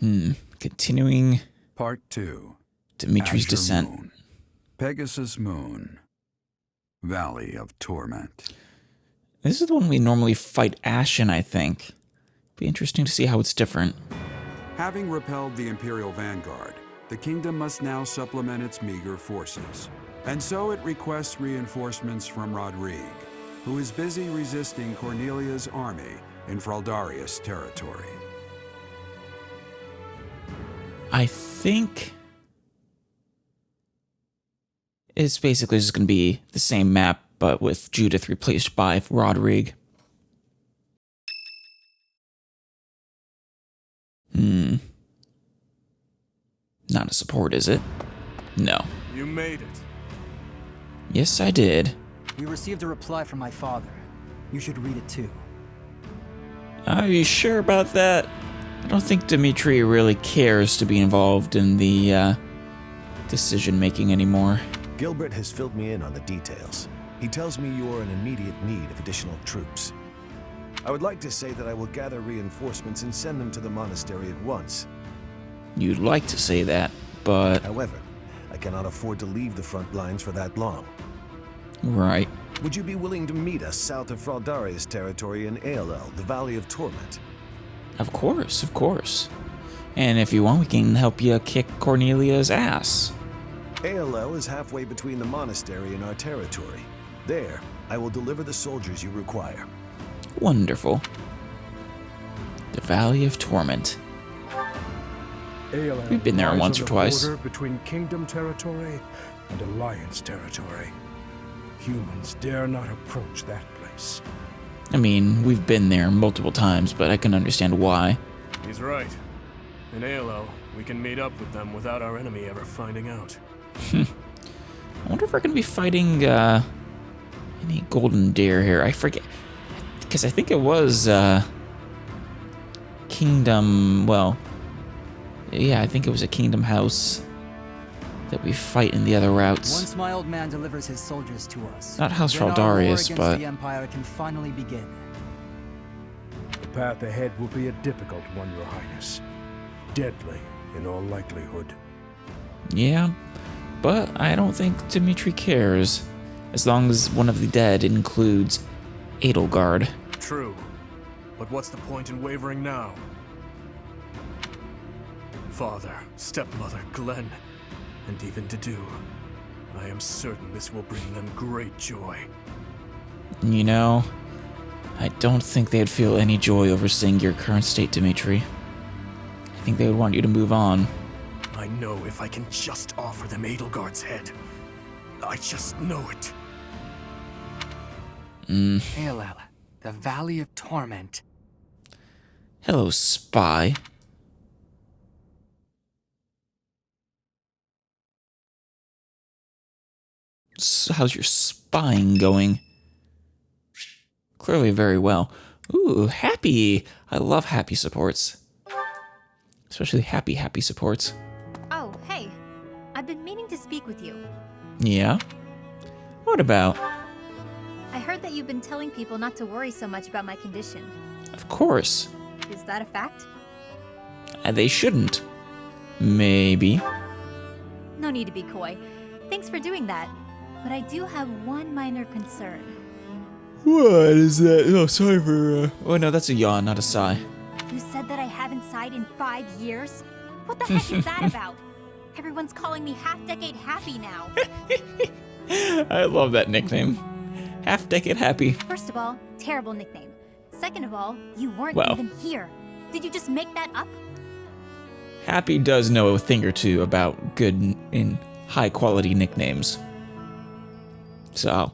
Continuing Part 2. Dimitri's Azure Descent. Moon. Pegasus Moon. Valley of Torment. This is the one we normally fight Ash in, I think. Be interesting to see how it's different. Having repelled the Imperial Vanguard, the kingdom must now supplement its meager forces. And so it requests reinforcements from Rodrigue, who is busy resisting Cornelia's army in Fraldarius territory. I think it's basically just going to be the same map, but with Judith replaced by Rodrigue. Not a support, is it? No. You made it. Yes, I did. We received a reply from my father. You should read it too. Are you sure about that? I don't think Dimitri really cares to be involved in the decision-making anymore. Gilbert has filled me in on the details. He tells me you are in immediate need of additional troops. I would like to say that I will gather reinforcements and send them to the monastery at once. You'd like to say that, but... However, I cannot afford to leave the front lines for that long. Right. Would you be willing to meet us south of Fraldarius territory in ALL, the Valley of Torment? Of course, of course. And if you want, we can help you kick Cornelia's ass. ALL is halfway between the monastery and our territory. There, I will deliver the soldiers you require. Wonderful. The Valley of Torment. We've been there once or twice. Border between Kingdom territory and Alliance territory. Humans dare not approach that place. I mean, we've been there multiple times, but I can understand why. He's right. In ALL, we can meet up with them without our enemy ever finding out. I wonder if we're going to be fighting any golden deer here. I forget. Because I think it was Kingdom, well, yeah, I think it was a Kingdom House that we fight in the other routes. Once my old man delivers his soldiers to us, Not House then our war Fraldarius, against but... the Empire can finally begin. The path ahead will be a difficult one, Your Highness. Deadly, in all likelihood. Yeah, but I don't think Dimitri cares, as long as one of the dead includes Edelgard. True. But what's the point in wavering now? Father, stepmother, Glenn, and even Dedu. I am certain this will bring them great joy. You know, I don't think they'd feel any joy over seeing your current state, Dimitri. I think they would want you to move on. I know if I can just offer them Edelgard's head. I just know it. ALL, the Valley of Torment. Hello, spy. So how's your spying going? Clearly very well. Ooh, happy. I love happy supports. Especially happy supports. Oh, hey. I've been meaning to speak with you. Yeah? What about? I heard that you've been telling people not to worry so much about my condition. Of course. Is that a fact? They shouldn't. Maybe. No need to be coy. Thanks for doing that. But I do have one minor concern. What is that? Oh, sorry for... Oh, no, that's a yawn, not a sigh. You said that I haven't sighed in 5 years? What the heck is that about? Everyone's calling me half-decade happy now. I love that nickname. Half-decade happy. First of all, terrible nickname. Second of all, you weren't Well. even here. Did you just make that up? Happy does know a thing or two about good and high-quality nicknames. So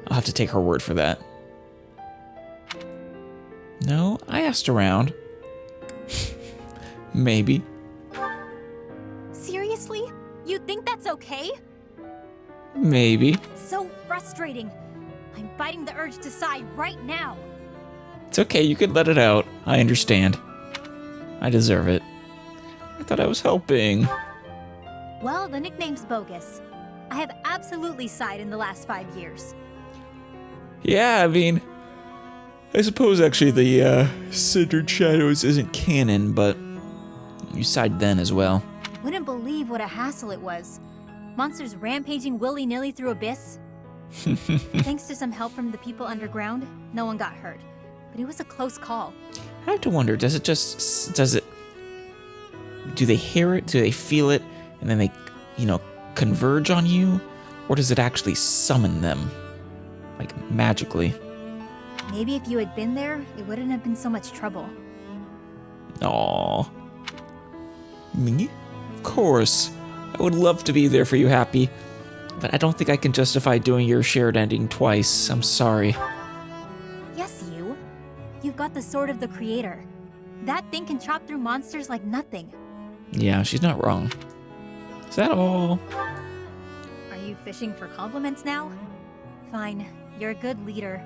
I'll have to take her word for that. No, I asked around. Maybe. Seriously? You think that's okay? Maybe. It's so frustrating. I'm fighting the urge to sigh right now. It's okay, you can let it out. I understand. I deserve it. I thought I was helping. Well, the nickname's bogus. I have absolutely sighed in the last 5 years. Yeah, I mean... I suppose actually the Cindered Shadows isn't canon, but... You sighed then as well. Wouldn't believe what a hassle it was. Monsters rampaging willy-nilly through Abyss. Thanks to some help from the people underground, no one got hurt. But it was a close call. I have to wonder, do they hear it? Do they feel it? And then they, converge on you? Or does it actually summon them? Like, magically? Maybe if you had been there, it wouldn't have been so much trouble. Aww. Me? Of course. I would love to be there for you, Happy. But I don't think I can justify doing your shared ending twice. I'm sorry. Yes, you. You've got the Sword of the Creator. That thing can chop through monsters like nothing. Yeah, she's not wrong. Is that all? Are you fishing for compliments now? Fine. You're a good leader.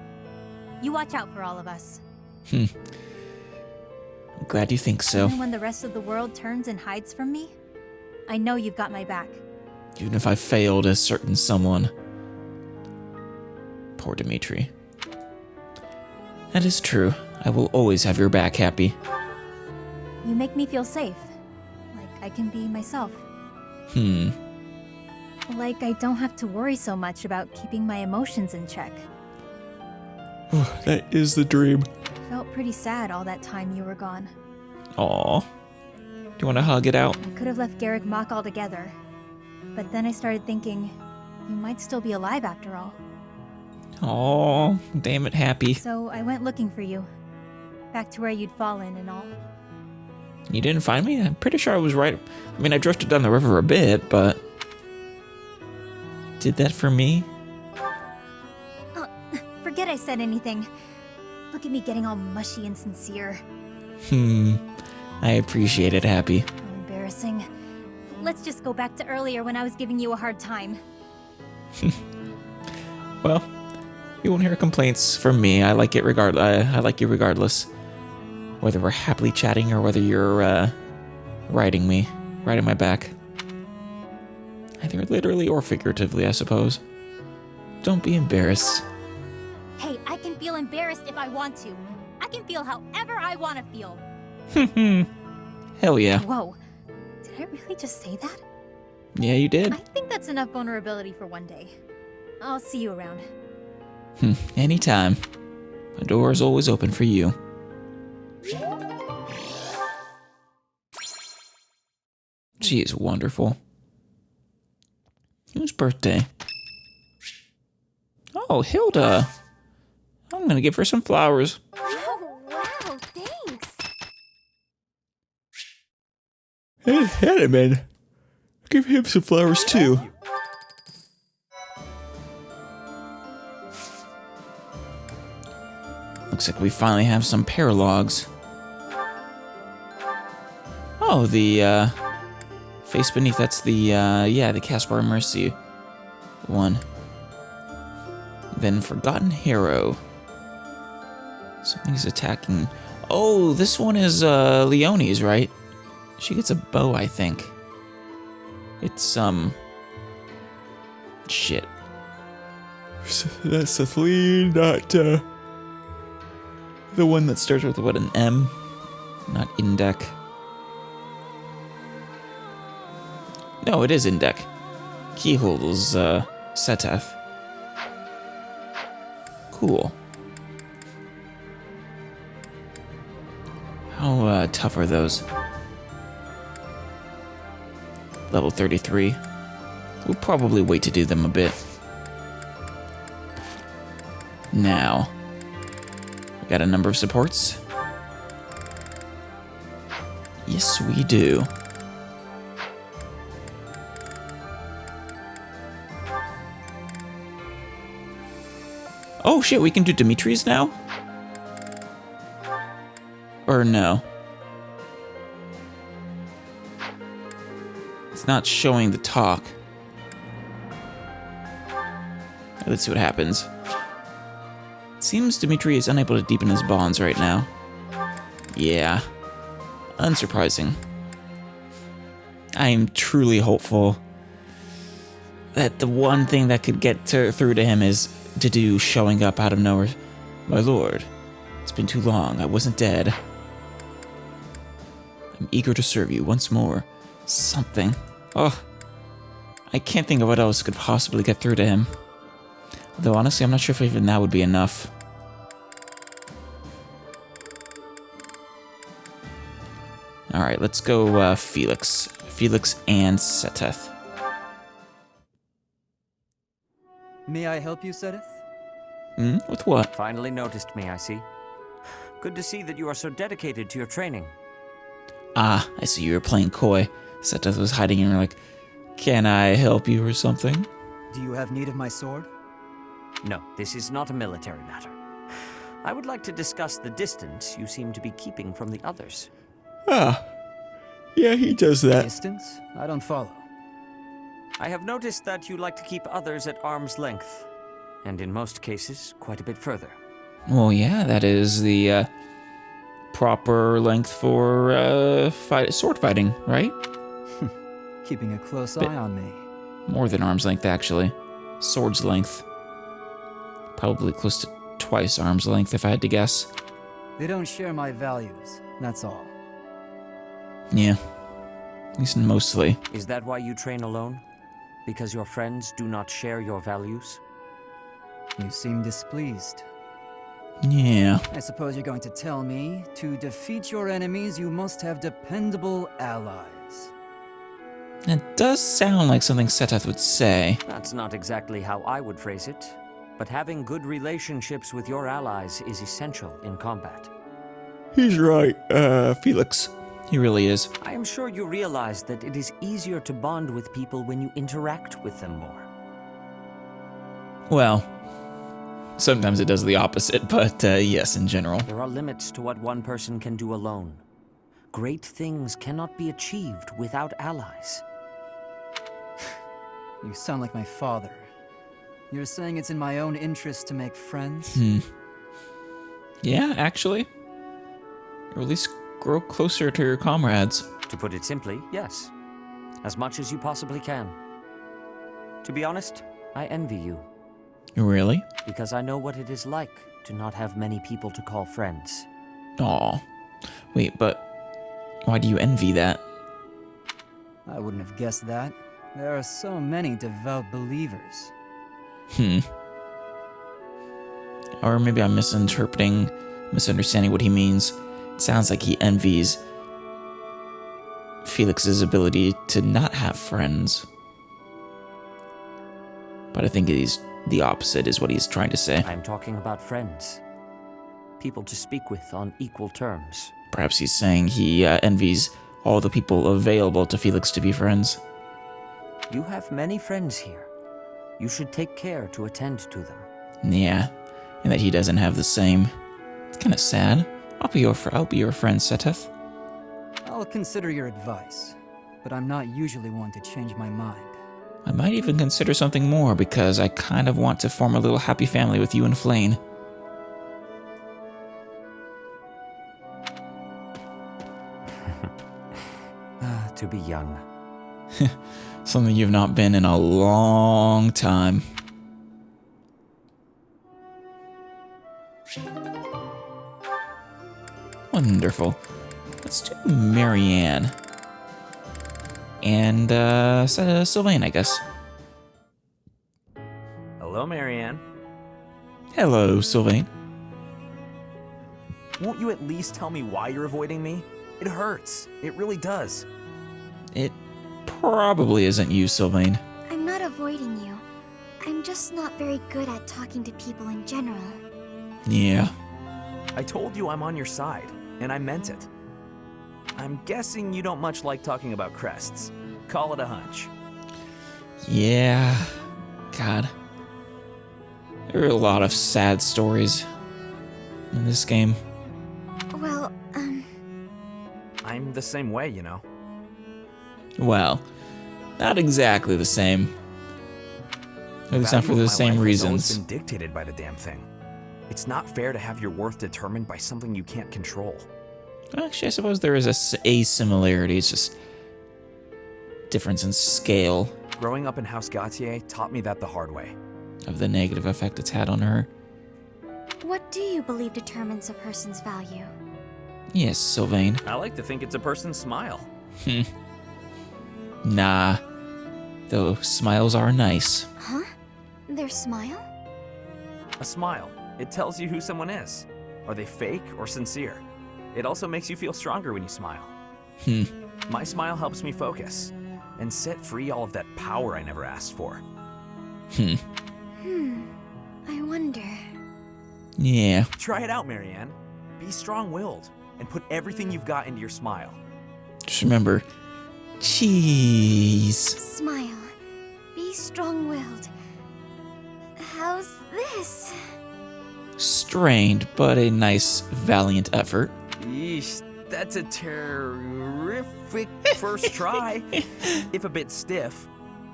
You watch out for all of us. I'm glad you think so. Even when the rest of the world turns and hides from me, I know you've got my back. Even if I failed as certain someone. Poor Dimitri. That is true. I will always have your back, Happy. You make me feel safe. Like I can be myself. Like I don't have to worry so much about keeping my emotions in check. That is the dream. Felt pretty sad all that time you were gone. Aw. Do you want to hug it out? I could have left Garrick Mach altogether. But then I started thinking, you might still be alive after all. Aw, damn it, Happy. So I went looking for you. Back to where you'd fallen and all. You didn't find me? I'm pretty sure I was right. I mean, I drifted down the river a bit, but... Did that for me? Forget I said anything. Look at me getting all mushy and sincere. I appreciate it, Happy. How embarrassing. Let's just go back to earlier when I was giving you a hard time. Well, you won't hear complaints from me. I like it I like you regardless. Whether we're happily chatting or whether you're riding my back. Either literally or figuratively, I suppose. Don't be embarrassed. Hey, I can feel embarrassed if I want to. I can feel however I want to feel. Hell yeah. Whoa. Did I really just say that? Yeah, you did. I think that's enough vulnerability for one day. I'll see you around. Anytime. My door is always open for you. She is wonderful. Whose birthday? Oh, Hilda. I'm gonna give her some flowers. Oh, wow, thanks. Hey, Hanneman. Give him some flowers too. Looks like we finally have some paralogs. Oh, the face beneath, that's the the Caspar Mercy one. Then Forgotten Hero. Something's attacking. Oh, this one is Leonie's, right? She gets a bow, I think. It's shit. That's Cethlean, not the one that starts with what, an M? Not Indec. No, it is Indec. Keyhole's Seteth. Cool. How tough are those? Level 33. We'll probably wait to do them a bit. Now, we got a number of supports. Yes, we do. Oh shit, we can do Dimitri's now? Or no? It's not showing the talk. Let's see what happens. It seems Dimitri is unable to deepen his bonds right now. Yeah. Unsurprising. I am truly hopeful that the one thing that could get through to him is Dedue showing up out of nowhere. My lord, it's been too long. I wasn't dead. I'm eager to serve you once more. Something. Oh, I can't think of what else could possibly get through to him. Though honestly, I'm not sure if even that would be enough. Alright, let's go Felix. Felix and Seteth. May I help you, Seteth? With what? Finally noticed me, I see. Good to see that you are so dedicated to your training. Ah, I see you were playing coy. Seteth was hiding and you're like, can I help you or something? Do you have need of my sword? No, this is not a military matter. I would like to discuss the distance you seem to be keeping from the others. Ah, yeah, he does that. Distance? I don't follow. I have noticed that you like to keep others at arm's length, and in most cases, quite a bit further. Well, yeah, that is the proper length for sword fighting, right? Keeping a close eye on me. More than arm's length, actually. Sword's length. Probably close to twice arm's length, if I had to guess. They don't share my values, that's all. Yeah. At least mostly. Is that why you train alone? Because your friends do not share your values? You seem displeased. Yeah. I suppose you're going to tell me, to defeat your enemies, you must have dependable allies. That does sound like something Seteth would say. That's not exactly how I would phrase it, but having good relationships with your allies is essential in combat. He's right, Felix. He really is. I am sure you realize that it is easier to bond with people when you interact with them more. Well, sometimes it does the opposite, but yes, in general. There are limits to what one person can do alone. Great things cannot be achieved without allies. You sound like my father. You're saying it's in my own interest to make friends? Yeah, actually. Or at least grow closer to your comrades. To put it simply, yes. As much as you possibly can. To be honest, I envy you. Really? Because I know what it is like to not have many people to call friends. Aw. Wait, but why do you envy that? I wouldn't have guessed that. There are so many devout believers. Or maybe I'm misunderstanding what he means. It sounds like he envies Felix's ability to not have friends. But I think the opposite is what he's trying to say. I am talking about friends. People to speak with on equal terms. Perhaps he's saying he envies all the people available to Felix to be friends. You have many friends here. You should take care to attend to them. Yeah, and that he doesn't have the same. It's kind of sad. I'll be your friend, Seteth. I'll consider your advice, but I'm not usually one to change my mind. I might even consider something more because I kind of want to form a little happy family with you and Flayn. To be young. Something you've not been in a long time. Wonderful. Let's do Marianne. And, Sylvain, I guess. Hello, Marianne. Hello, Sylvain. Won't you at least tell me why you're avoiding me? It hurts. It really does. It probably isn't you, Sylvain. I'm not avoiding you. I'm just not very good at talking to people in general. Yeah. I told you I'm on your side, and I meant it. I'm guessing you don't much like talking about crests. Call it a hunch. Yeah. God. There are a lot of sad stories in this game. Well, I'm the same way, you know. Well, not exactly the same. At least not for the same reasons. It's been dictated by the damn thing. It's not fair to have your worth determined by something you can't control. Actually, I suppose there is a similarity. It's just difference in scale Growing up in House Gautier taught me that the hard way. of the negative effect it's had on her. what do you believe determines a person's value? Yes, Sylvain. I like to think it's a person's smile. Nah. Though smiles are nice. Huh? Their smile? A smile. It tells you who someone is. Are they fake or sincere? It also makes you feel stronger when you smile. My smile helps me focus and set free all of that power I never asked for. I wonder. Yeah. Try it out, Marianne. Be strong-willed and put everything you've got into your smile. Just remember, cheese. Smile. Be strong-willed. How's this? Strained, but a nice, valiant effort. Yeesh, that's a terrific first try. If a bit stiff,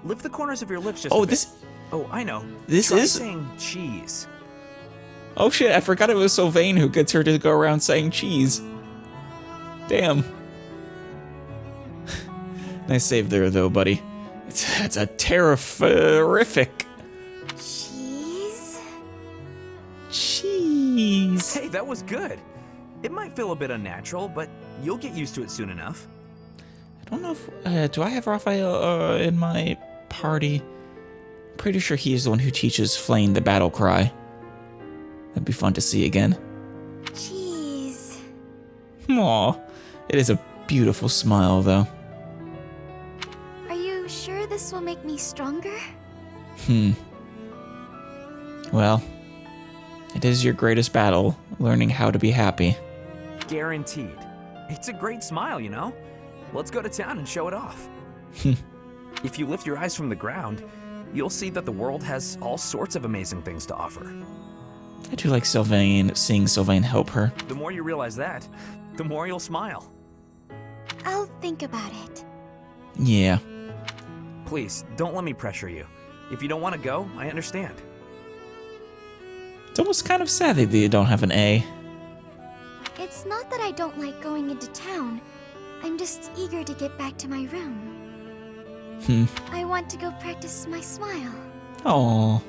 lift the corners of your lips just a bit. Oh, I know. This Try is saying cheese. Oh shit, I forgot it was Sylvain who gets her to go around saying cheese. Damn. Nice save there, though, buddy. It's a terrific. Cheese? Cheese. Hey, that was good. It might feel a bit unnatural, but you'll get used to it soon enough. I don't know if... do I have Raphael in my party? I'm pretty sure he's the one who teaches Flame the battle cry. That'd be fun to see again. Cheese. Aw. It is a beautiful smile, though. Are you sure this will make me stronger? Well, it is your greatest battle, learning how to be happy. Guaranteed. It's a great smile, you know? Let's go to town and show it off. If you lift your eyes from the ground, you'll see that the world has all sorts of amazing things to offer. I do like seeing Sylvain help her. The more you realize that, the more you'll smile. I'll think about it. Yeah. Please, don't let me pressure you. If you don't want to go, I understand. It's almost kind of sad that you don't have an A. It's not that I don't like going into town. I'm just eager to get back to my room. I want to go practice my smile. Oh.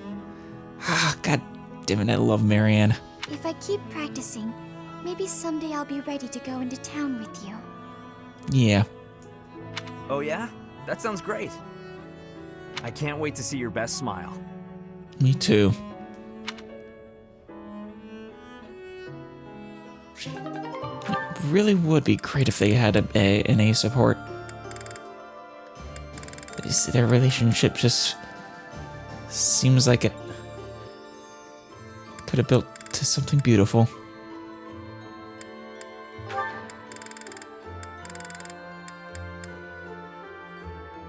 Ah, god damn it, I love Marianne. If I keep practicing, maybe someday I'll be ready to go into town with you. Yeah. Oh yeah? That sounds great. I can't wait to see your best smile. Me too. It really would be great if they had an A support. Their relationship just seems like it could have built to something beautiful.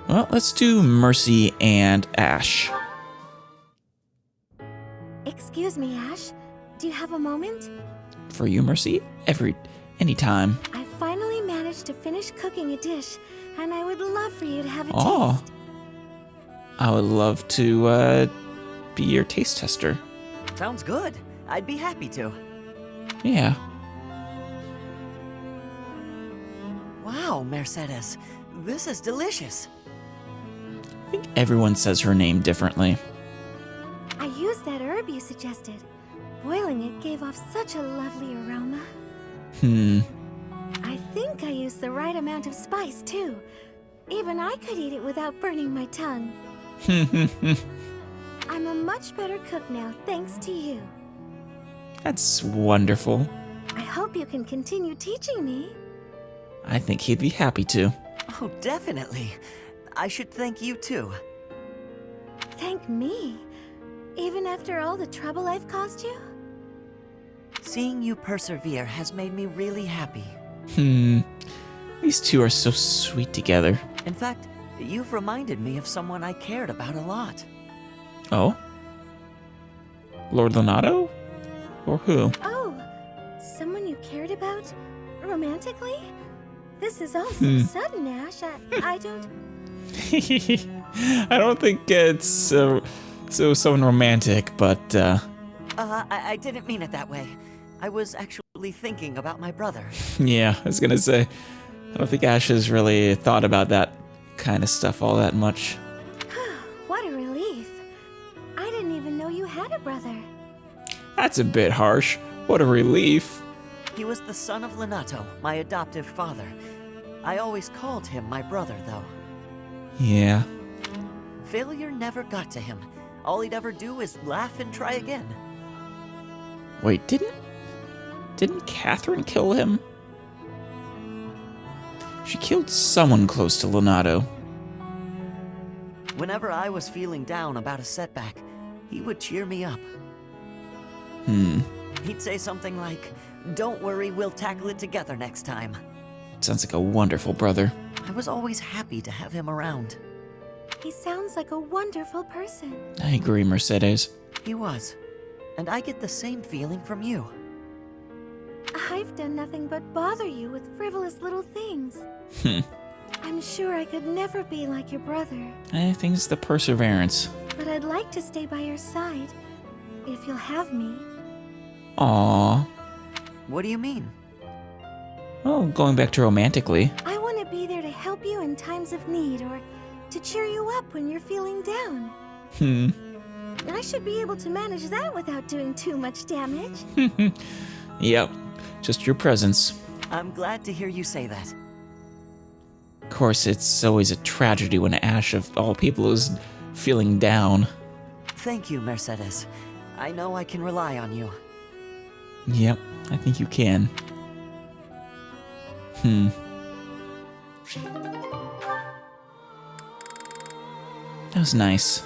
Well, let's do Mercy and Ash. Excuse me, Ash. Do you have a moment? For you, Mercy? Anytime. I finally managed to finish cooking a dish, and I would love for you to have a Oh. taste. I would love to be your taste tester. Sounds good. I'd be happy to. Yeah. Wow, Mercedes. This is delicious. I think everyone says her name differently. I used that herb you suggested. Boiling it gave off such a lovely aroma. I think I used the right amount of spice, too. Even I could eat it without burning my tongue. I'm a much better cook now, thanks to you. That's wonderful. I hope you can continue teaching me. I think he'd be happy to. Oh, definitely. I should thank you too. Thank me? Even after all the trouble I've caused you? Seeing you persevere has made me really happy. These two are so sweet together. In fact, you've reminded me of someone I cared about a lot. Oh? Lord Leonardo? Or who? Oh, someone you cared about? Romantically? This is all so sudden, Ash. I don't... I don't think it's so romantic, but I didn't mean it that way. I was actually thinking about my brother. Yeah, I was gonna say, I don't think Ash has really thought about that kind of stuff all that much. What a relief. I didn't even know you had a brother. That's a bit harsh. What a relief. He was the son of Lenato, my adoptive father. I always called him my brother, though. Yeah. Failure never got to him. All he'd ever do is laugh and try again. Wait, didn't Catherine kill him? She killed someone close to Lenato. Whenever I was feeling down about a setback, he would cheer me up. He'd say something like, "Don't worry, we'll tackle it together next time." Sounds like a wonderful brother. I was always happy to have him around. He sounds like a wonderful person. I agree, Mercedes. He was. And I get the same feeling from you. I've done nothing but bother you with frivolous little things. I'm sure I could never be like your brother. I think it's the perseverance. But I'd like to stay by your side, if you'll have me. Aww. What do you mean? Oh, going back to romantically. I want to be there to help you in times of need, or to cheer you up when you're feeling down. I should be able to manage that without doing too much damage. Yep, just your presence. I'm glad to hear you say that. Of course, it's always a tragedy when Ash, of all people, is feeling down. Thank you, Mercedes. I know I can rely on you. Yep, I think you can. That was nice.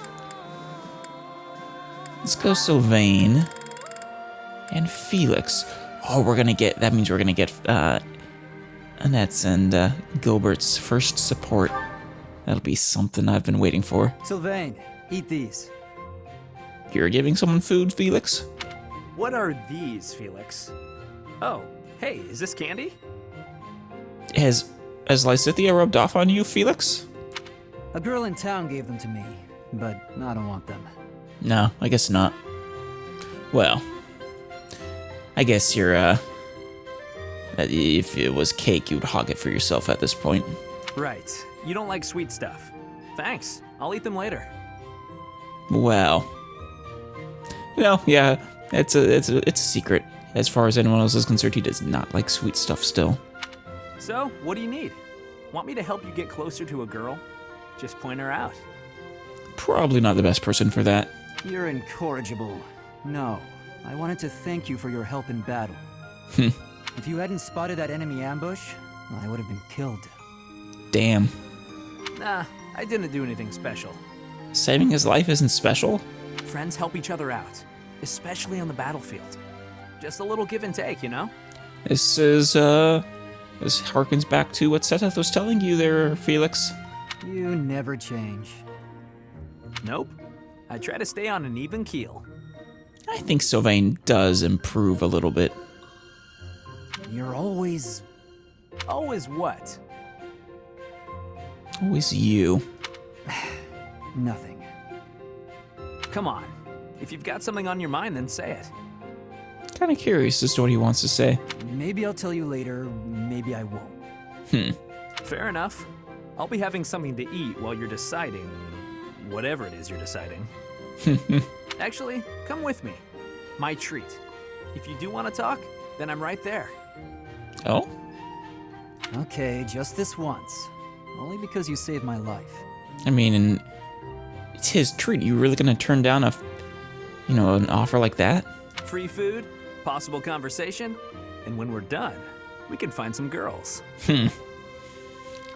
Let's go Sylvain and Felix. Oh, that means we're gonna get Annette's and Gilbert's first support. That'll be something I've been waiting for. Sylvain, eat these. You're giving someone food, Felix? What are these, Felix? Oh, hey, is this candy? Has Lysithea rubbed off on you, Felix? A girl in town gave them to me, but I don't want them. No, I guess not. Well, I guess you're, if it was cake, you would hog it for yourself at this point. Right. You don't like sweet stuff. Thanks. I'll eat them later. Well, yeah, it's a secret. As far as anyone else is concerned, he does not like sweet stuff still. So, what do you need? Want me to help you get closer to a girl? Just point her out. Probably not the best person for that. You're incorrigible. No, I wanted to thank you for your help in battle. If you hadn't spotted that enemy ambush, I would have been killed. Damn. Nah, I didn't do anything special. Saving his life isn't special? Friends help each other out, especially on the battlefield. Just a little give and take, you know? This harkens back to what Seth was telling you there, Felix. You never change. Nope. I try to stay on an even keel. I think Sylvain does improve a little bit. You're always... Always what? Always you. Nothing. Come on. If you've got something on your mind, then say it. Kind of curious as to what he wants to say. Maybe I'll tell you later, maybe I won't. Fair enough. I'll be having something to eat while you're deciding whatever it is you're deciding. Actually, come with me. My treat. If you do want to talk, then I'm right there. Oh? Okay, just this once. Only because you saved my life. I mean, it's his treat. You really gonna turn down an offer like that? Free food, possible conversation, and when we're done, we can find some girls.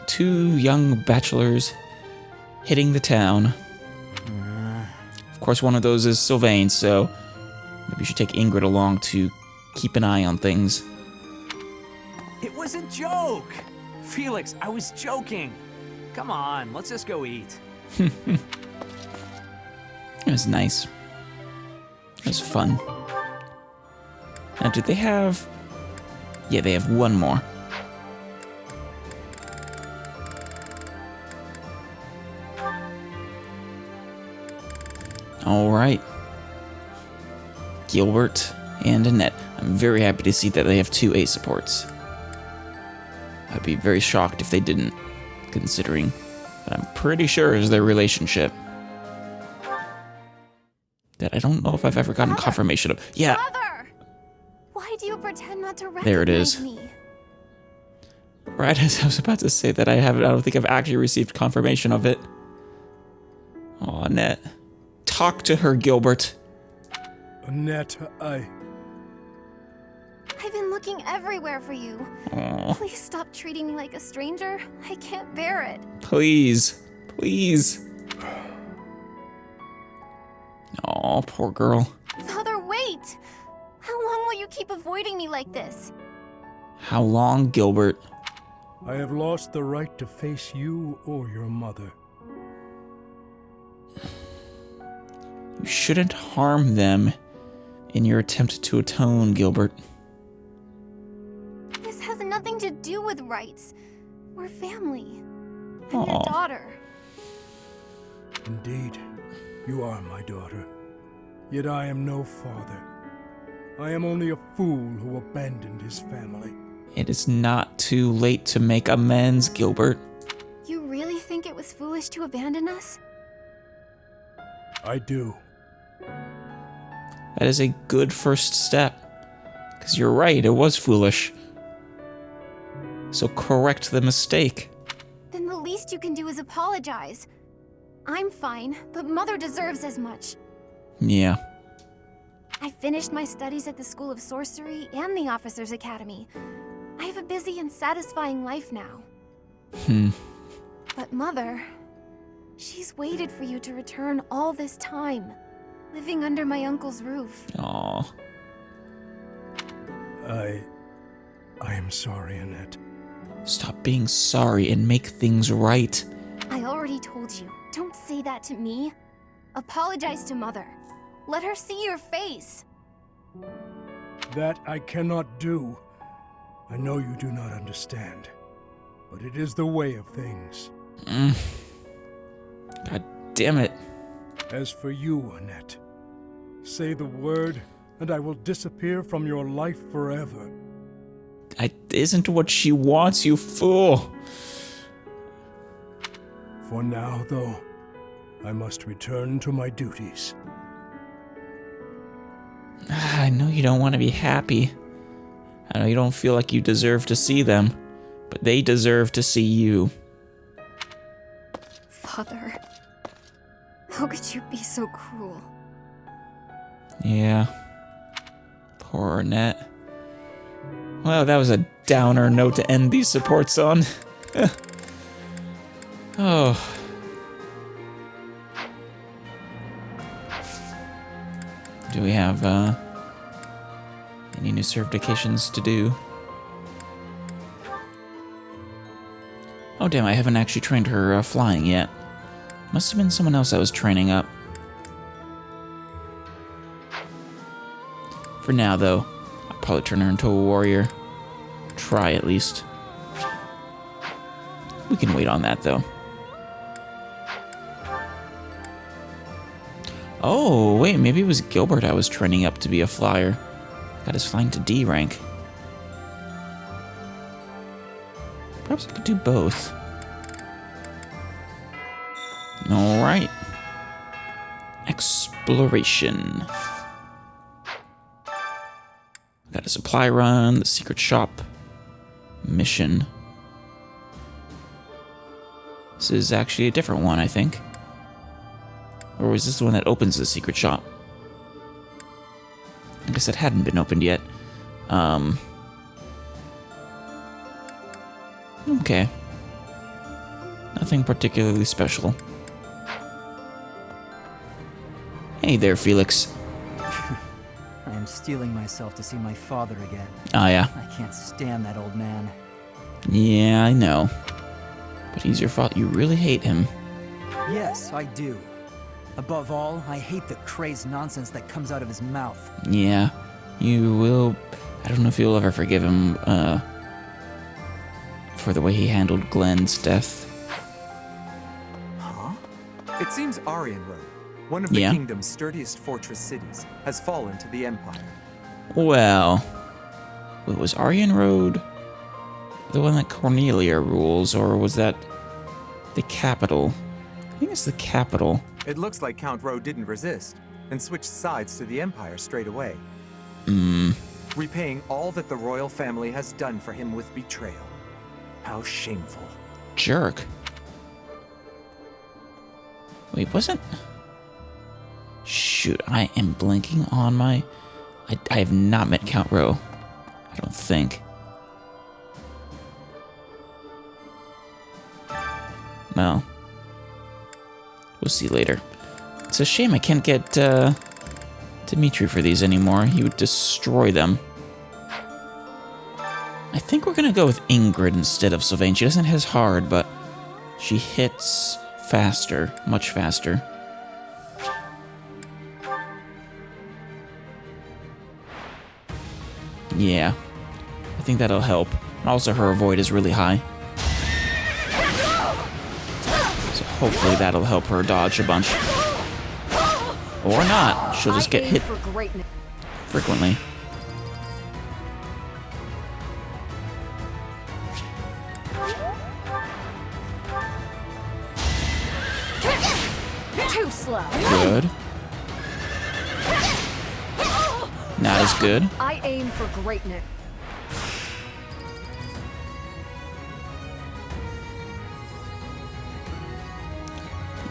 Two young bachelors hitting the town. Of course, one of those is Sylvain, so maybe you should take Ingrid along to keep an eye on things. It was a joke! Felix, I was joking. Come on, let's just go eat. It was nice. It was fun. Now, do they have... Yeah, they have one more. All right. Gilbert and Annette. I'm very happy to see that they have 2 A supports. I'd be very shocked if they didn't, considering that I'm pretty sure is their relationship. That I don't know if I've ever gotten confirmation of. Yeah. Brother! Why do you pretend not not to recognize There it is. me. Right as I was about to say that, I don't think I've actually received confirmation of it. Oh, Annette. Talk to her, Gilbert. Annette, I've been looking everywhere for you. Aw. Please stop treating me like a stranger. I can't bear it. Please. Please. Oh, poor girl. Father, wait! How long will you keep avoiding me like this? How long, Gilbert? I have lost the right to face you or your mother. You shouldn't harm them in your attempt to atone, Gilbert. This has nothing to do with rights. We're family. I'm Aw. your daughter. Indeed, you are my daughter. Yet I am no father. I am only a fool who abandoned his family. It is not too late to make amends, Gilbert. You really think it was foolish to abandon us? I do. That is a good first step. Because you're right, it was foolish. So correct the mistake. Then the least you can do is apologize. I'm fine, but Mother deserves as much. Yeah. I finished my studies at the School of Sorcery and the Officers' Academy. I have a busy and satisfying life now. But Mother, she's waited for you to return all this time, living under my uncle's roof. Aw. I am sorry, Annette. Stop being sorry and make things right. I already told you, don't say that to me. Apologize to Mother. Let her see your face. That I cannot do. I know you do not understand, but it is the way of things. God damn it. As for you, Annette, say the word, and I will disappear from your life forever. Isn't what she wants, you fool. For now, though, I must return to my duties. I know you don't want to be happy. I know you don't feel like you deserve to see them, but they deserve to see you. Father, how could you be so cruel? Yeah. Poor Annette. Well, that was a downer note to end these supports on. Oh. Do we have any new certifications to do? Oh damn, I haven't actually trained her flying yet. Must have been someone else I was training up. For now though, I'll probably turn her into a warrior. Try at least. We can wait on that though. Oh, wait, maybe it was Gilbert I was training up to be a flyer. Got his flying to D rank. Perhaps I could do both. Alright. Exploration. Got a supply run, the secret shop, mission. This is actually a different one, I think. Or was this the one that opens the secret shop? I guess it hadn't been opened yet. Okay. Nothing particularly special. Hey there, Felix. I am steeling myself to see my father again. Oh, yeah. I can't stand that old man. Yeah, I know. But he's your fault. You really hate him. Yes, I do. Above all, I hate the crazed nonsense that comes out of his mouth. Yeah, you will. I don't know if you'll ever forgive him for the way he handled Glenn's death. Huh? It seems Aryan Road, one of the Yeah. kingdom's sturdiest fortress cities, has fallen to the Empire. Well, was Aryan Road the one that Cornelia rules, or was that the capital? I think it's the capital. It looks like Count Rowe didn't resist, and switched sides to the Empire straight away. repaying all that the royal family has done for him with betrayal. How shameful. Jerk. Wait, wasn't... Shoot, I am blanking on my... I have not met Count Rowe. I don't think. Well, we'll see later. It's a shame I can't get Dimitri for these anymore. He would destroy them. I think we're gonna go with Ingrid instead of Sylvain. She doesn't hit as hard, but she hits faster, much faster. Yeah, I think that'll help. Also, her avoid is really high. So hopefully that'll help her dodge a bunch. Or not. She'll just get hit frequently. Too slow. Good. Not as good. I aim for greatness.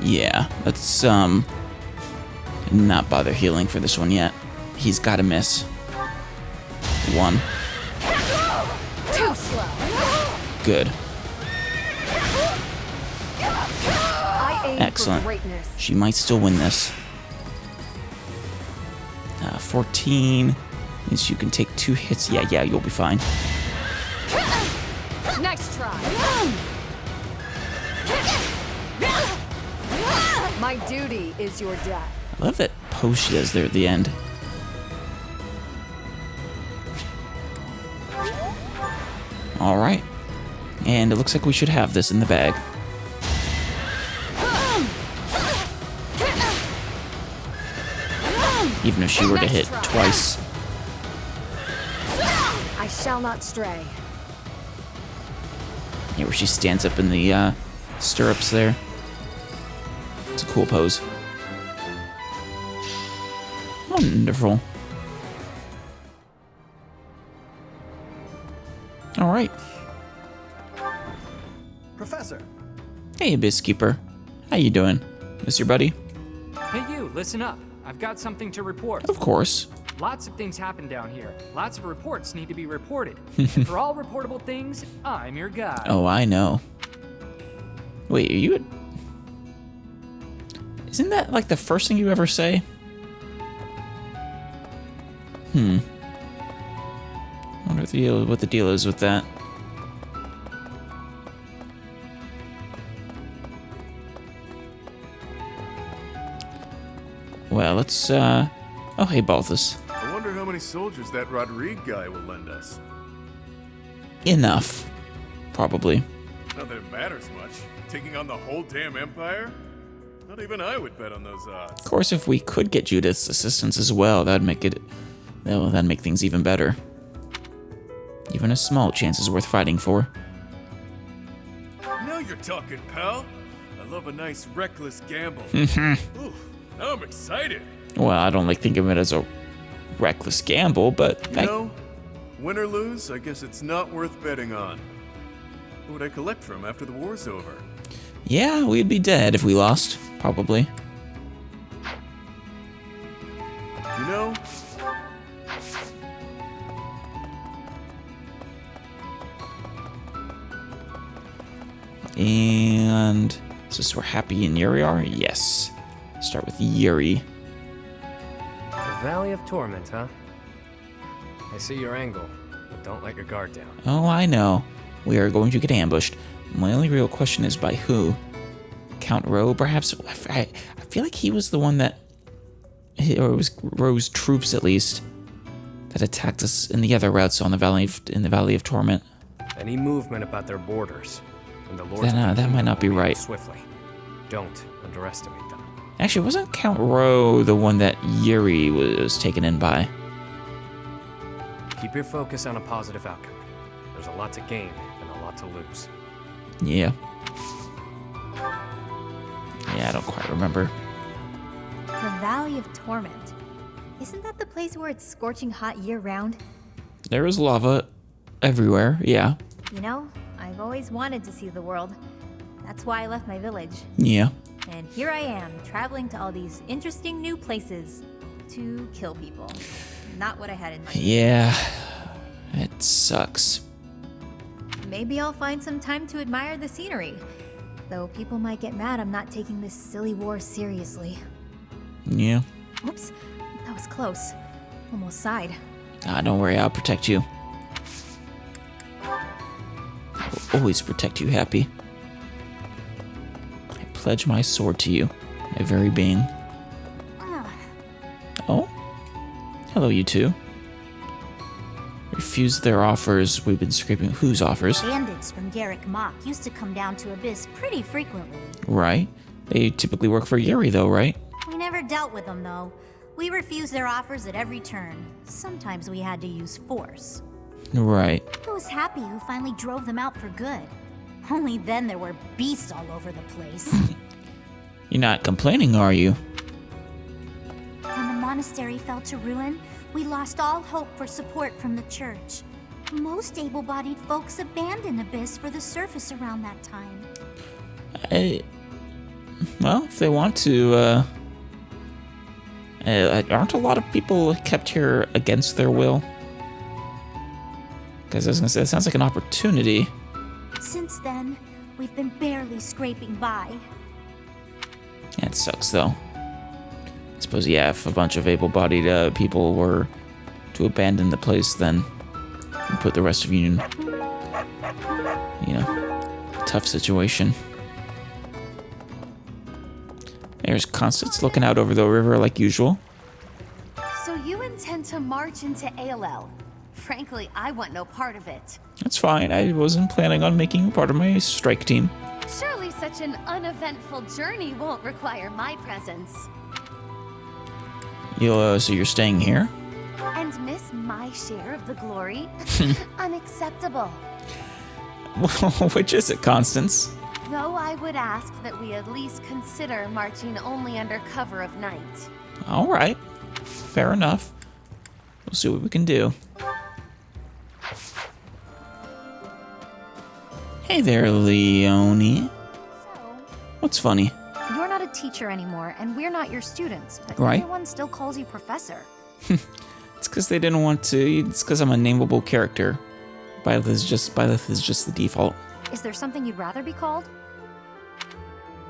Yeah, let's not bother healing for this one yet. He's got to miss. 1. Too slow. Good. I aim Excellent. for greatness. She might still win this. 14 means you can take 2 hits. Yeah, you'll be fine. Nice try. My duty is your death. I love that pose she does there at the end. Alright. And it looks like we should have this in the bag. Even if she were to hit twice. I shall not stray. Yeah, where she stands up in the stirrups there. It's a cool pose. Wonderful. Alright. Professor. Hey, Abysskeeper. How you doing? Miss your buddy? Hey you, listen up. I've got something to report. Of course. Lots of things happen down here. Lots of reports need to be reported. And for all reportable things, I'm your guy. Oh, I know. Wait, are you... Isn't that like the first thing you ever say? I wonder what the deal is with that. Well, let's, Oh, hey, Balthus. I wonder how many soldiers that Rodrigue guy will lend us. Enough. Probably. Not that it matters much. Taking on the whole damn empire? Not even I would bet on those odds. Of course, if we could get Judith's assistance as well, that'd make it... Well, that'd make things even better. Even a small chance is worth fighting for. Now you're talking, pal. I love a nice reckless gamble. Ooh, now I'm excited. Well, I don't like thinking of it as a reckless gamble, but... You know, win or lose, I guess it's not worth betting on. Who would I collect from after the war's over? Yeah, we'd be dead if we lost, probably. You know... And... Is this where Happy and Yuri are? Yes. Start with Yuri. The Valley of Torment, huh? I see your angle, but don't let your guard down. Oh, I know. We are going to get ambushed. My only real question is by who? Count Rowe, perhaps? I feel like he was the one that... Or it was Rowe's troops, at least, that attacked us in the other routes in the Valley of Torment. Any movement about their borders, and the Lord's That might not be right. Swiftly. Don't underestimate them. Actually, wasn't Count Rowe the one that Yuri was taken in by? Keep your focus on a positive outcome. There's a lot to gain and a lot to lose. Yeah. Yeah, I don't quite remember. The Valley of Torment. Isn't that the place where it's scorching hot year-round? There is lava everywhere, yeah. You know, I've always wanted to see the world. That's why I left my village. Yeah. And here I am, traveling to all these interesting new places to kill people. Not what I had in mind. Yeah. It sucks. Maybe I'll find some time to admire the scenery. Though people might get mad I'm not taking this silly war seriously. Yeah. Oops, that was close. Almost sighed. Ah, don't worry, I'll protect you. I will always protect you, Happy. I pledge my sword to you, my very being. Oh? Hello, you two. Refused their offers. We've been scraping whose offers? Bandits from Garrick Mock used to come down to Abyss pretty frequently. Right. They typically work for Yuri, though, right? We never dealt with them, though. We refused their offers at every turn. Sometimes we had to use force. Right. I was happy who finally drove them out for good. Only then there were beasts all over the place. You're not complaining, are you? When the monastery fell to ruin, we lost all hope for support from the church. Most able-bodied folks abandoned Abyss for the surface around that time. Well, if they want to, aren't a lot of people kept here against their will? Because I was gonna say, that sounds like an opportunity. Since then, we've been barely scraping by. Yeah, it sucks, though. I suppose, yeah, if a bunch of able-bodied people were to abandon the place, then you put the rest of you in, you know, tough situation. There's Constance looking out over the river like usual. So you intend to march into ALL? Frankly, I want no part of it. That's fine. I wasn't planning on making you part of my strike team. Surely such an uneventful journey won't require my presence. So you're staying here? And miss my share of the glory? Unacceptable. Which is it, Constance? Though I would ask that we at least consider marching only under cover of night. All right. Fair enough. We'll see what we can do. Hey there, Leonie. What's funny? You're not a teacher anymore, and we're not your students, but Right. everyone still calls you professor. It's because they didn't want to. It's because I'm a nameable character. Byleth is just the default. Is there something you'd rather be called?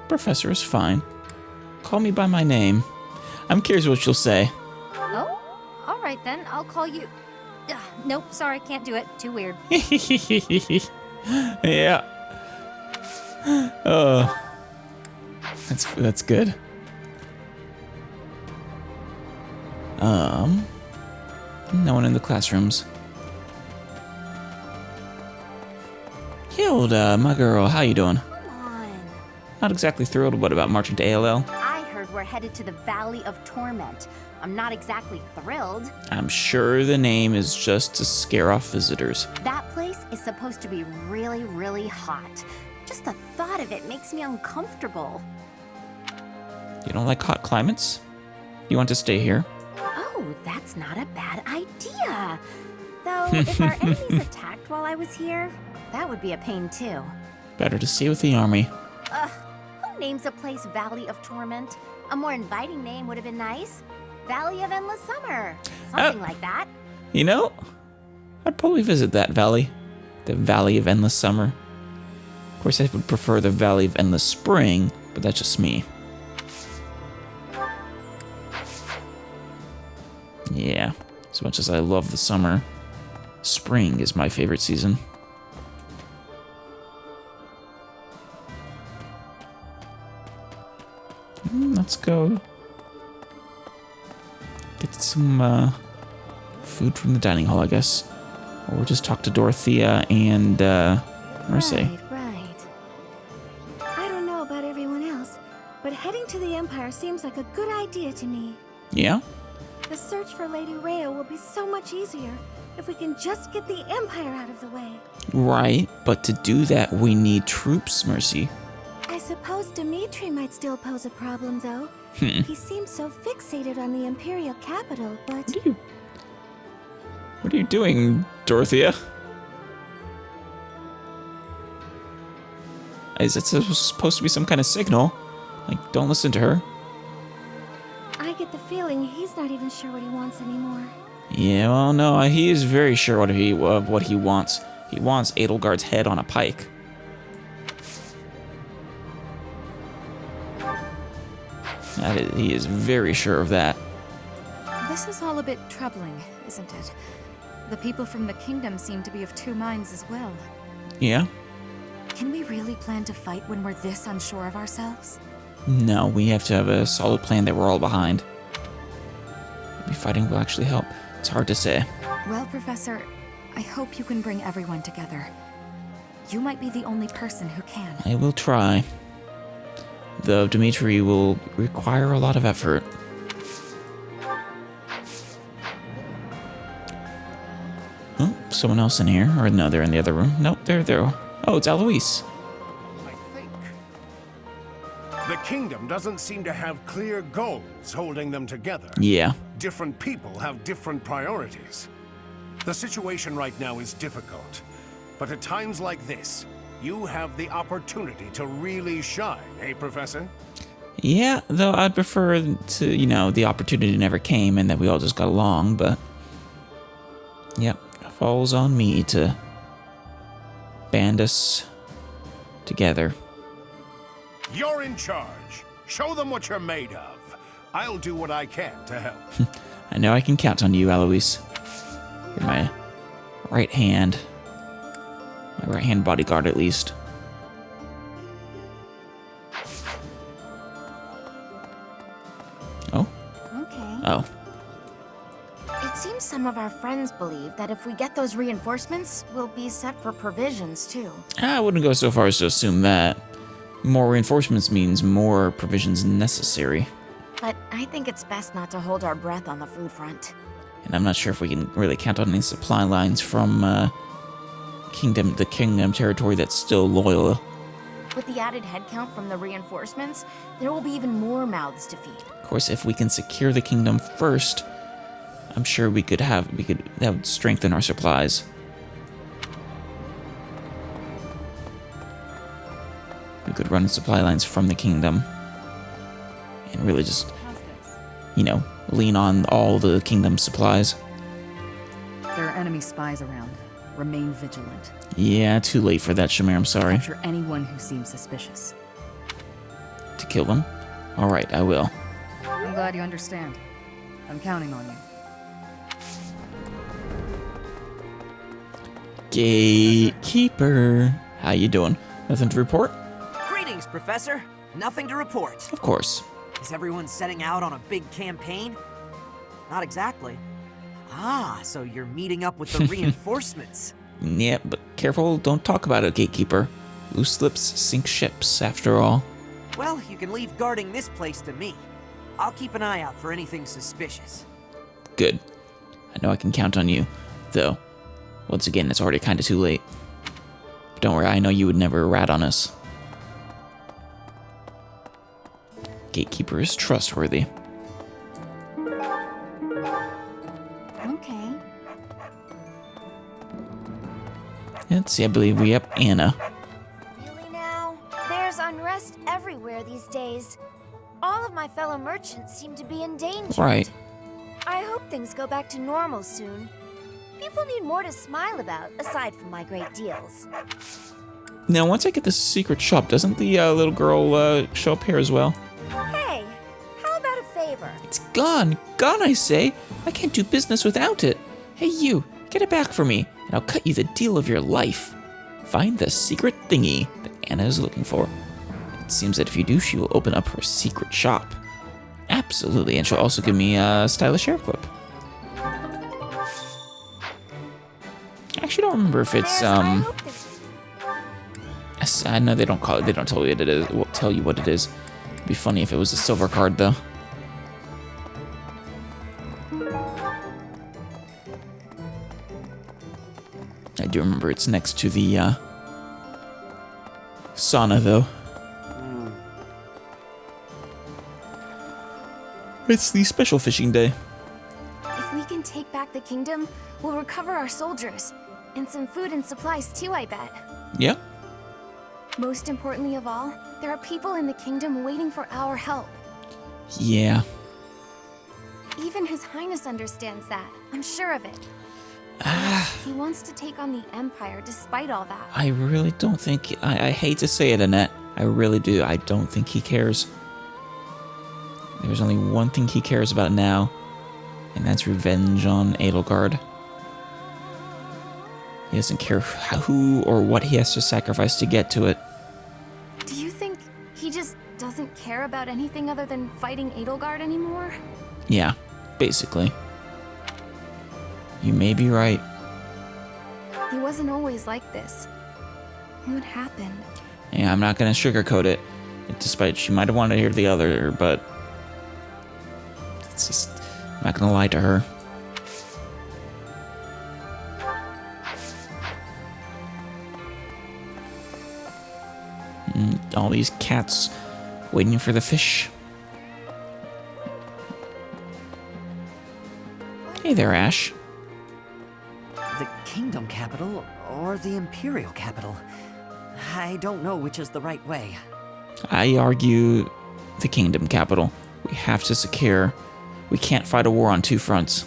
Professor is fine. Call me by my name. I'm curious what you'll say. Oh, all right then. I'll call you. Nope, sorry, can't do it. Too weird. Yeah. Oh, that's good. No one in the classrooms. Hilda, my girl, how you doing? Come on. Not exactly thrilled. What about marching to ALL? I heard we're headed to the Valley of Torment. I'm not exactly thrilled. I'm sure the name is just to scare off visitors. That place is supposed to be really, really hot. Just the thought of it makes me uncomfortable. You don't like hot climates? You want to stay here? Oh, that's not a bad idea. Though, if our enemies attacked while I was here, that would be a pain too. Better to stay with the army. Who names a place Valley of Torment? A more inviting name would have been nice. Valley of Endless Summer. Something like that. You know, I'd probably visit that valley. The Valley of Endless Summer. Of course, I would prefer the Valley of Endless Spring, but that's just me. Yeah, as much as I love the summer, spring is my favorite season. Let's go get some food from the dining hall, I guess. Or we'll just talk to Dorothea and Mercy. Right. I don't know about everyone else, but heading to the Empire seems like a good idea to me. Yeah? The search for Lady Rhea will be so much easier if we can just get the Empire out of the way. Right, but to do that, we need troops, Mercy. I suppose Dimitri might still pose a problem, though. He seems so fixated on the Imperial capital, but... What are you doing, Dorothea? Is it supposed to be some kind of signal? Like, don't listen to her. I get the feeling he's not even sure what he wants anymore. Yeah, well, no, he is very sure what he wants. He wants Edelgard's head on a pike. He is very sure of that. This is all a bit troubling, isn't it? The people from the kingdom seem to be of two minds as well. Yeah? Can we really plan to fight when we're this unsure of ourselves? No, we have to have a solid plan that we're all behind. Maybe fighting will actually help. It's hard to say. Well, Professor, I hope you can bring everyone together. You might be the only person who can. I will try. Though Dimitri will require a lot of effort. Oh, someone else in here. Or no, they're in the other room. Nope, they're there. Oh, it's Alois. The kingdom doesn't seem to have clear goals holding them together. Yeah. Different people have different priorities. The situation right now is difficult, but at times like this, you have the opportunity to really shine, eh, Professor? Yeah, though I'd prefer to, you know, the opportunity never came and that we all just got along, but... Yep, it falls on me to band us together. You're in charge. Show them what you're made of. I'll do what I can to help. I know I can count on you, Alois. You're my right hand. My right-hand bodyguard, at least. Oh? Okay. Oh. It seems some of our friends believe that if we get those reinforcements, we'll be set for provisions, too. I wouldn't go so far as to assume that. More reinforcements means more provisions necessary. But I think it's best not to hold our breath on the food front. And I'm not sure if we can really count on any supply lines from the kingdom territory that's still loyal. With the added headcount from the reinforcements, there will be even more mouths to feed. Of course, if we can secure the kingdom first, I'm sure that would strengthen our supplies. We could run supply lines from the kingdom and really just, you know, lean on all the kingdom supplies. There are enemy spies around. Remain vigilant. Yeah, too late for that, Shamir, I'm sorry. Capture anyone who seems suspicious. To kill them? Alright, I will. I'm glad you understand. I'm counting on you. Gatekeeper. How you doing? Nothing to report? Greetings, Professor. Nothing to report. Of course. Is everyone setting out on a big campaign? Not exactly. Ah, so you're meeting up with the reinforcements. Yeah, but careful, don't talk about it, Gatekeeper. Loose lips sink ships, after all. Well, you can leave guarding this place to me. I'll keep an eye out for anything suspicious. Good. I know I can count on you, though. Once again, it's already kind of too late. But don't worry, I know you would never rat on us. Gatekeeper is trustworthy. Okay. Let's see, I believe we have Anna. Really now? There's unrest everywhere these days. All of my fellow merchants seem to be in danger. Right. I hope things go back to normal soon. People need more to smile about, aside from my great deals. Now, once I get the secret shop, doesn't the little girl show up here as well? Hey, how about a favor? It's gone. Gone, I say. I can't do business without it. Hey, you. Get it back for me, and I'll cut you the deal of your life. Find the secret thingy that Anna is looking for. It seems that if you do, she will open up her secret shop. Absolutely, and she'll also give me a stylish hair clip. I actually don't remember if it's I know they don't call it. They don't tell you what it is. Tell you what it is. It'd be funny if it was a silver card, though. I do remember it's next to the sauna, though. It's the special fishing day. If we can take back the kingdom, we'll recover our soldiers. And some food and supplies too, I bet. Yep. Most importantly of all, there are people in the kingdom waiting for our help. Yeah. Even His Highness understands that. I'm sure of it. He wants to take on the Empire despite all that. I really don't think... I hate to say it, Annette. I really do. I don't think he cares. There's only one thing he cares about now, and that's revenge on Edelgard. He doesn't care who or what he has to sacrifice to get to it. Do you think he just doesn't care about anything other than fighting Edelgard anymore? Yeah, basically. You may be right. He wasn't always like this. What happened? Yeah, I'm not gonna sugarcoat it. Despite she might have wanted to hear the other, but it's just, I'm not gonna lie to her. All these cats waiting for the fish. Hey there, Ash. The kingdom capital or the imperial capital? I don't know which is the right way. I argue the kingdom capital. We have to secure. We can't fight a war on two fronts.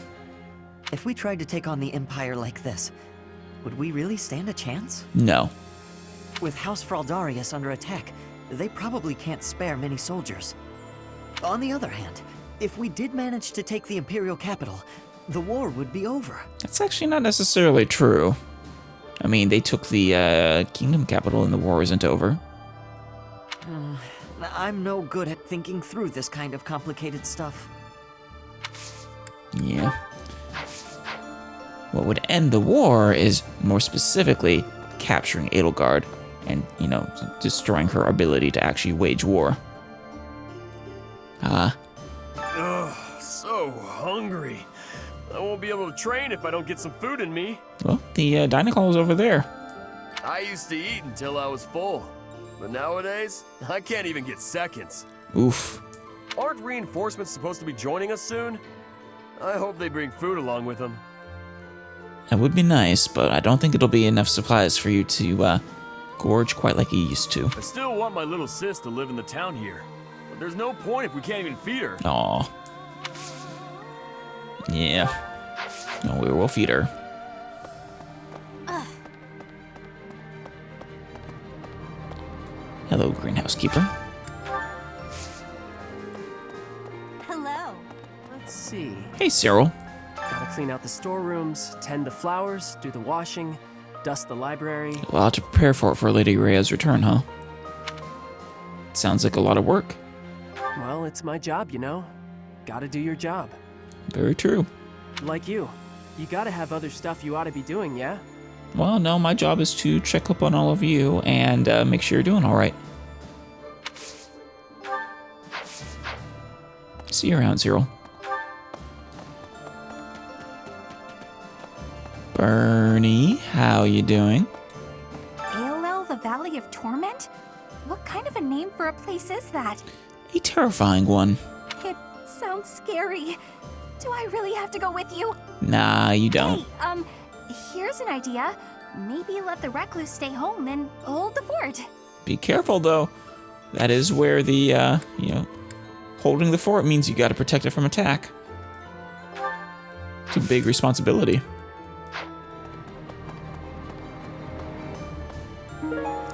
If we tried to take on the Empire like this, would we really stand a chance? No. With House Fraldarius under attack, they probably can't spare many soldiers. On the other hand, if we did manage to take the imperial capital, the war would be over. That's actually not necessarily true. I mean, they took the kingdom capital and the war isn't over. I'm no good at thinking through this kind of complicated stuff. Yeah. What would end the war is, more specifically, capturing Edelgard and, you know, destroying her ability to actually wage war. Ugh, so hungry. I won't be able to train if I don't get some food in me. Well, the dining hall is over there. I used to eat until I was full, but nowadays, I can't even get seconds. Oof. Aren't reinforcements supposed to be joining us soon? I hope they bring food along with them. That would be nice, but I don't think it'll be enough supplies for you to gorge quite like you used to. I still want my little sis to live in the town here, but there's no point if we can't even feed her. Aw. Yeah. No, we will feed her. Hello, greenhouse keeper. Hello. Let's see. Hey, Cyril. Gotta clean out the storerooms, tend the flowers, do the washing, dust the library. A lot to prepare for Lady Rhea's return, huh? Sounds like a lot of work. Well, it's my job, you know. Gotta do your job. Very true. Like you. You gotta have other stuff you ought to be doing, yeah? Well, no, my job is to check up on all of you and make sure you're doing all right. See you around, Cyril. Bernie, how you doing? ALL, the Valley of Torment? What kind of a name for a place is that? A terrifying one. It sounds scary. Do I really have to go with you? Nah, you don't. Hey, here's an idea. Maybe let the recluse stay home and hold the fort. Be careful, though. That is where the, you know, holding the fort means you gotta protect it from attack. It's a big responsibility.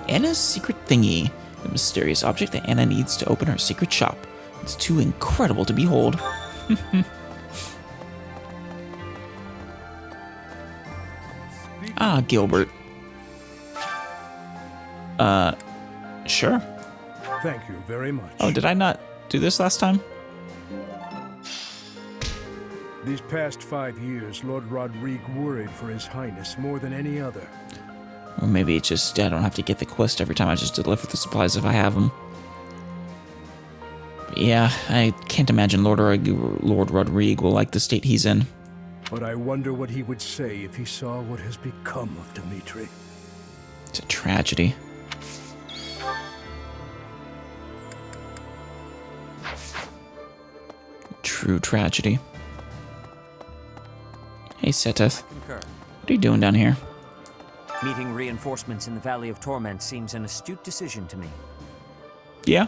Anna's secret thingy. The mysterious object that Anna needs to open her secret shop. It's too incredible to behold. Ah, Gilbert. Sure. Thank you very much. Oh, did I not do this last time? These past 5 years, Lord Rodrigue worried for His Highness more than any other. Or maybe it's just I don't have to get the quest every time, I just deliver the supplies if I have them. But yeah, I can't imagine Lord Rodrigue will like the state he's in. But I wonder what he would say if he saw what has become of Dimitri. It's a tragedy. True tragedy. Hey, Seteth. Concur. What are you doing down here? Meeting reinforcements in the Valley of Torment seems an astute decision to me. Yeah.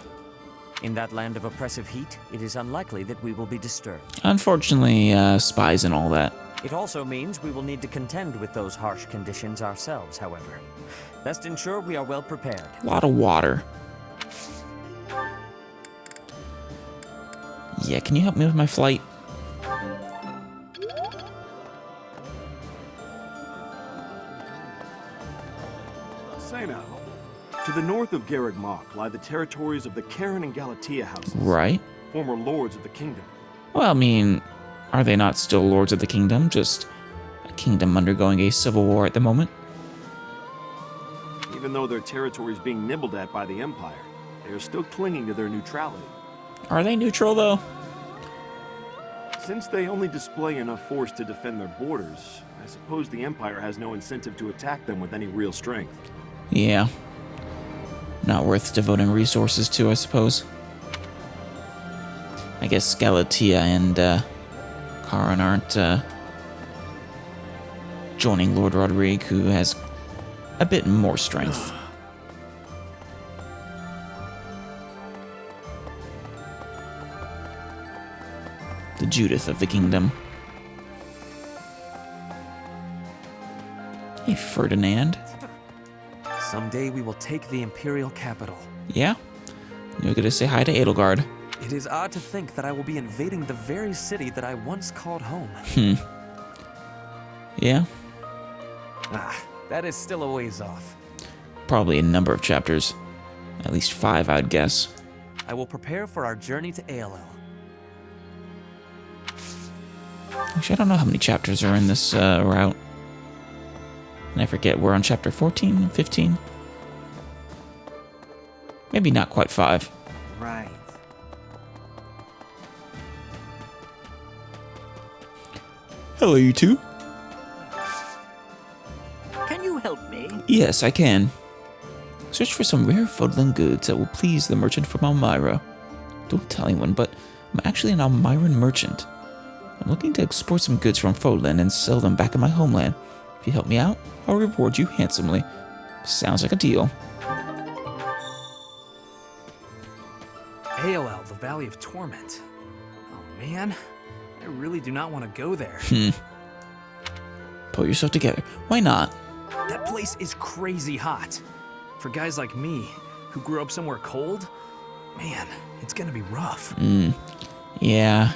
In that land of oppressive heat, it is unlikely that we will be disturbed. Unfortunately, spies and all that. It also means we will need to contend with those harsh conditions ourselves, however. Best ensure we are well prepared. A lot of water. Yeah, can you help me with my flight? Say now, to the north of Garreg Mach lie the territories of the Karen and Galatea houses. Right. Former lords of the kingdom. Well, I mean, are they not still lords of the kingdom? Just a kingdom undergoing a civil war at the moment? Even though their territory is being nibbled at by the Empire, they are still clinging to their neutrality. Are they neutral, though? Since they only display enough force to defend their borders, I suppose the Empire has no incentive to attack them with any real strength. Yeah. Not worth devoting resources to, I suppose. I guess Galatea and Karin aren't joining Lord Rodrigue, who has a bit more strength. The Judith of the kingdom. Hey, Ferdinand. Someday we will take the Imperial capital. Yeah? You're gonna say hi to Edelgard. It is odd to think that I will be invading the very city that I once called home. Yeah? Ah, that is still a ways off. Probably a number of chapters. At least 5, I'd guess. I will prepare for our journey to ALL. Actually, I don't know how many chapters are in this route. And I forget, we're on chapter 14, 15? Maybe not quite 5. Right. Hello, you two. Can you help me? Yes, I can. Search for some rare Fodlan goods that will please the merchant from Elmira. Don't tell anyone, but I'm actually an Elmiran merchant. I'm looking to export some goods from Fodlan and sell them back in my homeland. If you help me out, I'll reward you handsomely. Sounds like a deal. ALL, the Valley of Torment. Oh man, I really do not want to go there. Pull yourself together. Why not? That place is crazy hot. For guys like me, who grew up somewhere cold, man, it's gonna be rough. Yeah.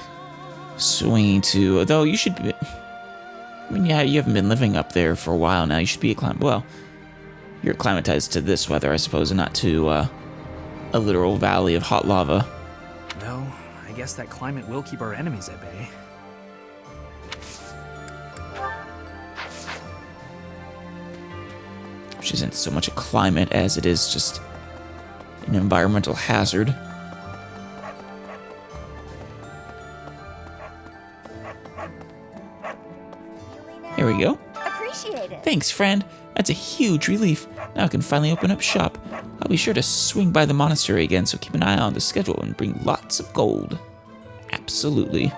Swinging to... Though you should be... I mean, yeah, you haven't been living up there for a while now. You should be well, you're acclimatized to this weather, I suppose, and not to a literal valley of hot lava. Well, I guess that climate will keep our enemies at bay. Which isn't so much a climate as it is just an environmental hazard. Here we go. Appreciate it. Thanks, friend. That's a huge relief. Now I can finally open up shop. I'll be sure to swing by the monastery again, so keep an eye on the schedule and bring lots of gold. Absolutely.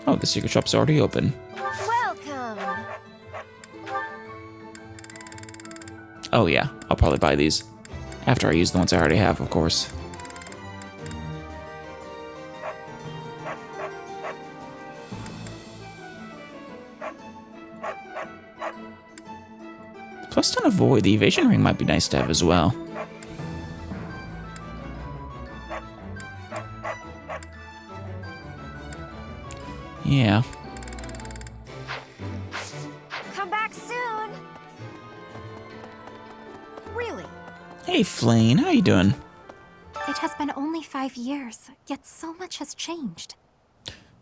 Oh, the secret shop's already open. Welcome. Oh yeah, I'll probably buy these. After I use the ones I already have, of course. Plus 10 avoid. The evasion ring might be nice to have as well. Yeah. Come back soon. Really? Hey, Flane, how you doing? It has been only 5 years, yet so much has changed.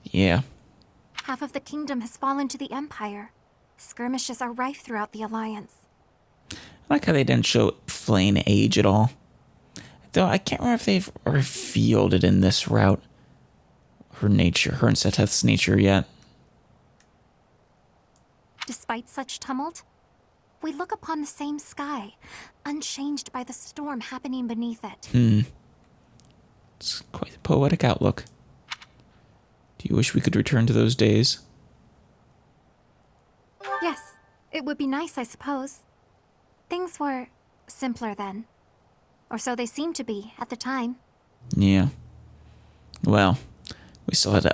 Yeah. Half of the kingdom has fallen to the Empire. Skirmishes are rife throughout the Alliance. I like how they didn't show Flane age at all. Though I can't remember if they've revealed it in this route. Her nature, her and Seteth's nature yet. Despite such tumult, we look upon the same sky, unchanged by the storm happening beneath it. It's quite a poetic outlook. You wish we could return to those days? Yes, it would be nice, I suppose. Things were simpler then. Or so they seemed to be at the time. Yeah. Well, we still had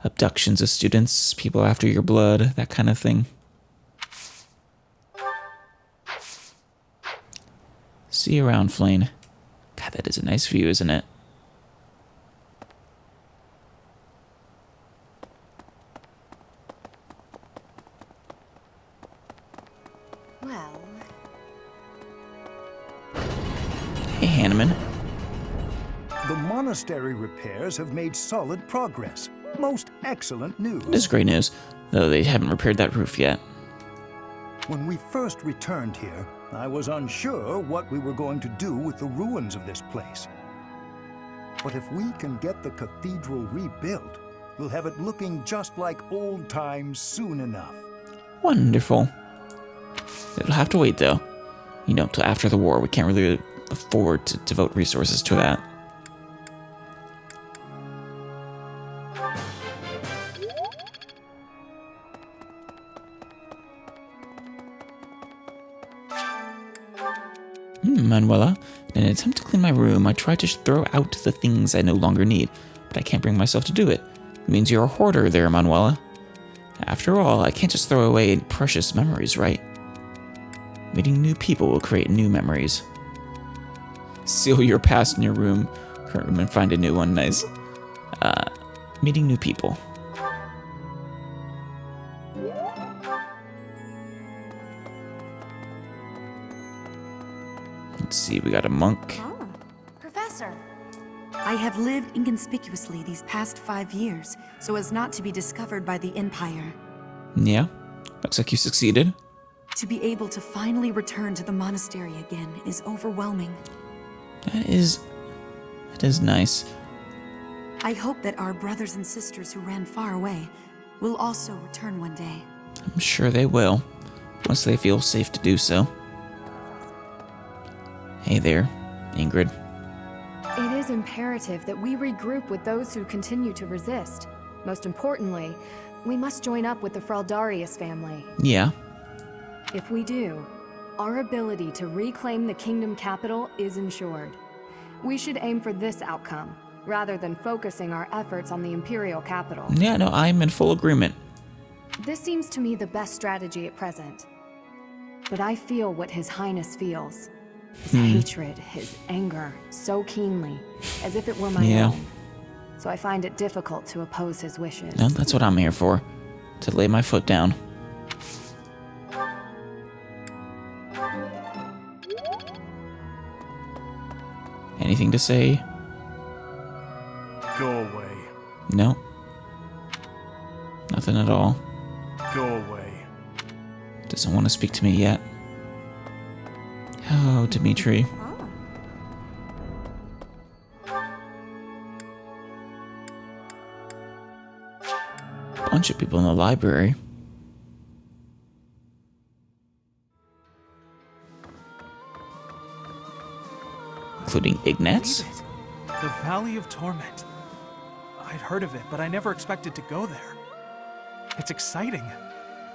abductions of students, people after your blood, that kind of thing. See you around, Flane. God, that is a nice view, isn't it? Well... Hey, Hanneman. The monastery repairs have made solid progress. Most excellent news. It is great news, though they haven't repaired that roof yet. When we first returned here, I was unsure what we were going to do with the ruins of this place. But if we can get the cathedral rebuilt, we'll have it looking just like old times soon enough. Wonderful. It'll have to wait, though. You know, till after the war. We can't really afford to devote resources to that. Manuela, in an attempt to clean my room, I tried to throw out the things I no longer need, but I can't bring myself to do it. It means you're a hoarder there, Manuela. After all, I can't just throw away precious memories, right? Meeting new people will create new memories. Seal your past in your current room, and find a new one. Nice. Meeting new people. Let's see, we got a monk. Oh, Professor. I have lived inconspicuously these past 5 years, so as not to be discovered by the Empire. Yeah, looks like you succeeded. To be able to finally return to the monastery again is overwhelming. That is nice. I hope that our brothers and sisters who ran far away will also return one day. I'm sure they will, once they feel safe to do so. Hey there, Ingrid. It is imperative that we regroup with those who continue to resist. Most importantly, we must join up with the Fraldarius family. Yeah. If we do, our ability to reclaim the kingdom capital is ensured. We should aim for this outcome, rather than focusing our efforts on the imperial capital. Yeah, no, I'm in full agreement. This seems to me the best strategy at present. But I feel what His Highness feels. His hatred, his anger, so keenly, as if it were my own. So I find it difficult to oppose his wishes. No, that's what I'm here for. To lay my foot down. Anything to say? Go away. No. Nothing at all. Go away. Doesn't want to speak to me yet. Oh, Dimitri. Bunch of people in the library. Including Ignatz? The Valley of Torment. I'd heard of it, but I never expected to go there. It's exciting.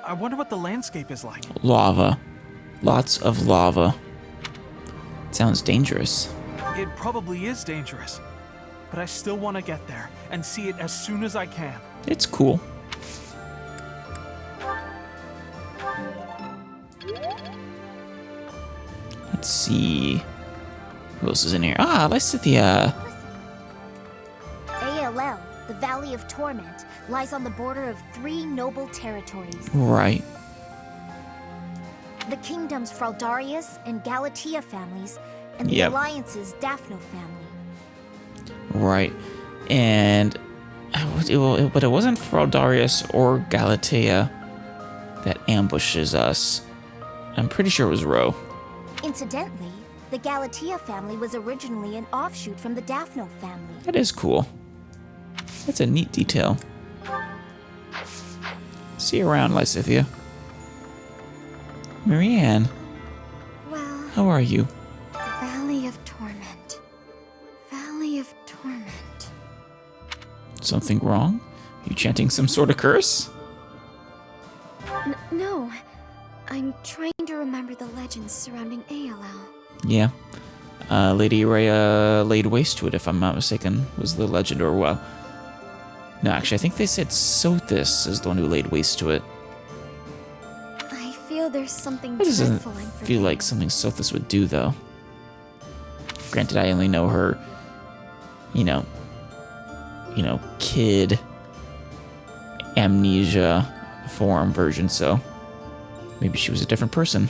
I wonder what the landscape is like. Lava. Lots of lava. Sounds dangerous. It probably is dangerous, but I still want to get there and see it as soon as I can. It's cool. Let's see. Who else is in here? Ah, Lysithia. ALL, the Valley of Torment, lies on the border of 3 noble territories. Right. The kingdom's Fraldarius and Galatea families, and the Alliance's Daphno family. Right. And... But it wasn't Fraldarius or Galatea that ambushes us. I'm pretty sure it was Ro. Incidentally, the Galatea family was originally an offshoot from the Daphno family. That is cool. That's a neat detail. See you around, Lysithia. Marianne. Well... How are you? Valley of Torment. Valley of Torment. Something wrong? You chanting some sort of curse? No. I'm trying to remember the legends surrounding ALL. Yeah. Lady Rhea laid waste to it, if I'm not mistaken, was the legend, or well... No, actually, I think they said Sothis is the one who laid waste to it. I feel there's something That doesn't dreadful I'm feel like something Sothis would do, though. Granted, I only know her, you know, kid amnesia form version, so maybe she was a different person.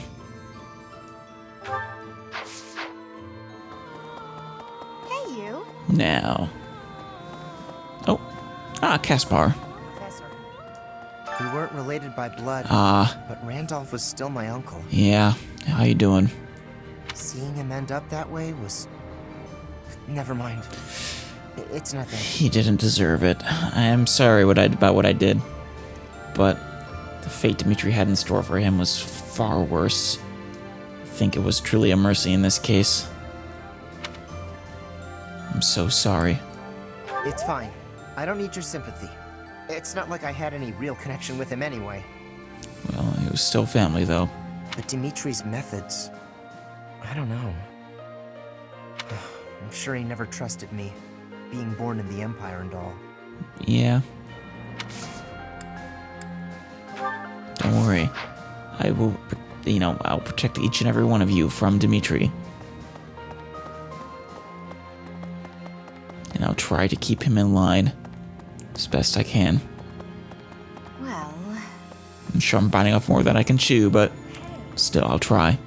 Hey, you. Now. Oh. Caspar. We weren't related by blood, but Randolph was still my uncle. Yeah. How you doing? Seeing him end up that way was... Never mind. It's nothing. He didn't deserve it. I am sorry about what I did, but the fate Dimitri had in store for him was far worse. I think it was truly a mercy in this case. I'm so sorry. It's fine. I don't need your sympathy. It's not like I had any real connection with him anyway. Well, it was still family, though. But Dimitri's methods... I don't know. I'm sure he never trusted me, being born in the Empire and all. Yeah. Don't worry. I will, I'll protect each and every one of you from Dimitri. And I'll try to keep him in line as best I can. Well... I'm sure I'm biting off more than I can chew, but still, I'll try.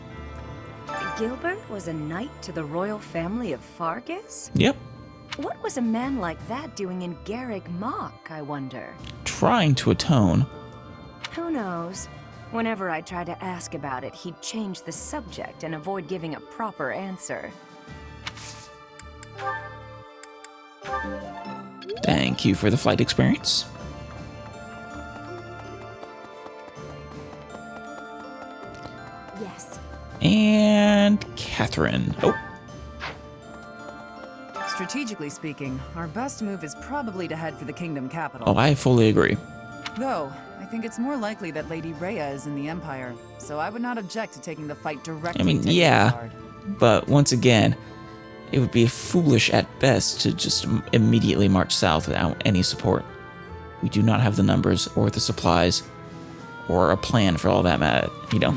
Gilbert was a knight to the royal family of Fargus? Yep. What was a man like that doing in Garreg Mach, I wonder? Trying to atone. Who knows? Whenever I try to ask about it, he'd change the subject and avoid giving a proper answer. Thank you for the flight experience. Yes. And Catherine. Oh. Strategically speaking, our best move is probably to head for the kingdom capital. Oh, I fully agree. Though, I think it's more likely that Lady Rhea is in the Empire, so I would not object to taking the fight directly. I mean, to yeah, Guard. but once again, it would be foolish at best to just immediately march south without any support. We do not have the numbers or the supplies or a plan for all that matter, There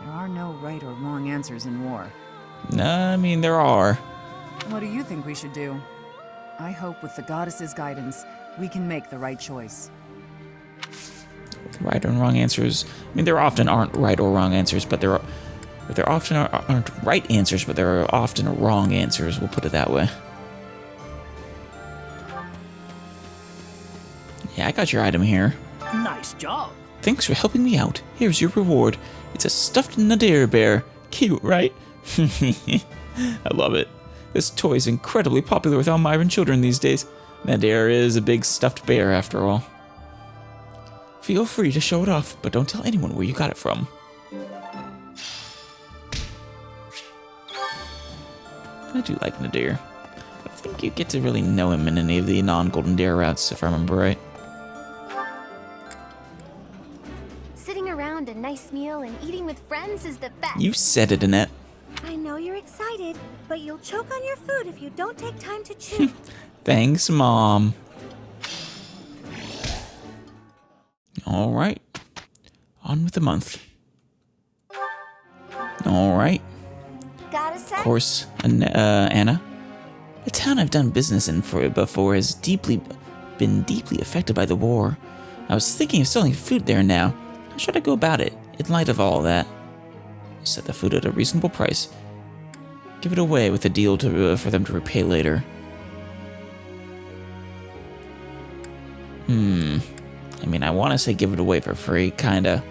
are no right or wrong answers in war. I mean, there are. What do you think we should do? I hope with the goddess's guidance, we can make the right choice. Right and wrong answers. I mean, there often aren't right or wrong answers, but there often aren't right answers, but there are often wrong answers. We'll put it that way. Yeah, I got your item here. Nice job. Thanks for helping me out. Here's your reward. It's a stuffed Nadir bear. Cute, right? I love it. This toy is incredibly popular with Elmyran children these days. Nadir is a big stuffed bear, after all. Feel free to show it off, but don't tell anyone where you got it from. I do like Nadir. I think you get to really know him in any of the non-Golden Deer routes, if I remember right. Sitting around a nice meal and eating with friends is the best. You said it, Annette. I know you're excited, but you'll choke on your food if you don't take time to chew. Thanks, Mom. Alright. On with the month. Alright. Got a Of sec? course, Anna. The town I've done business in before has been deeply affected by the war. I was thinking of selling food there now. How should I go about it, in light of all that? Set the food at a reasonable price. Give it away with a deal for them to repay later. I mean, I want to say give it away for free, kinda.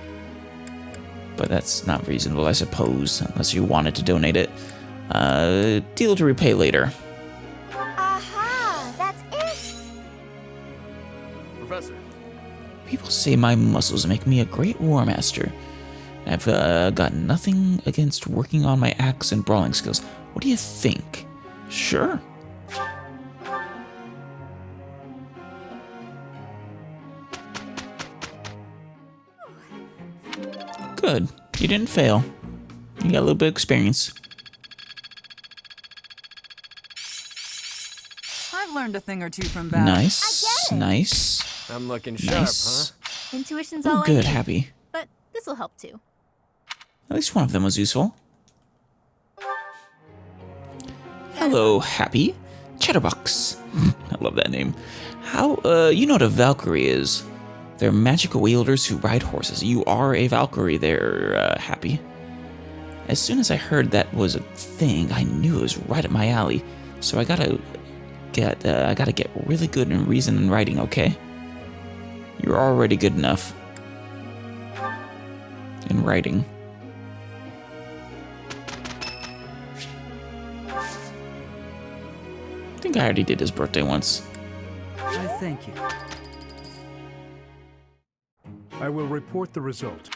But that's not reasonable, I suppose, unless you wanted to donate it. Deal to repay later. Aha! That's it! Professor. People say my muscles make me a great war master. I've got nothing against working on my axe and brawling skills. What do you think? Sure. Good. You didn't fail. You got a little bit of experience. I've learned a thing or two from battle. Nice. Nice. I'm looking sharp, huh? Intuition's Oh, all I good, need, Happy. but this'll help too. At least one of them was useful. Hello, Happy. Chatterbox. I love that name. How, you know what a Valkyrie is? They're magical wielders who ride horses. You are a Valkyrie there, Happy. As soon as I heard that was a thing, I knew it was right up my alley. So I gotta get really good in reason and writing, okay? You're already good enough in writing. I think I already did his birthday once. I thank you. I will report the result.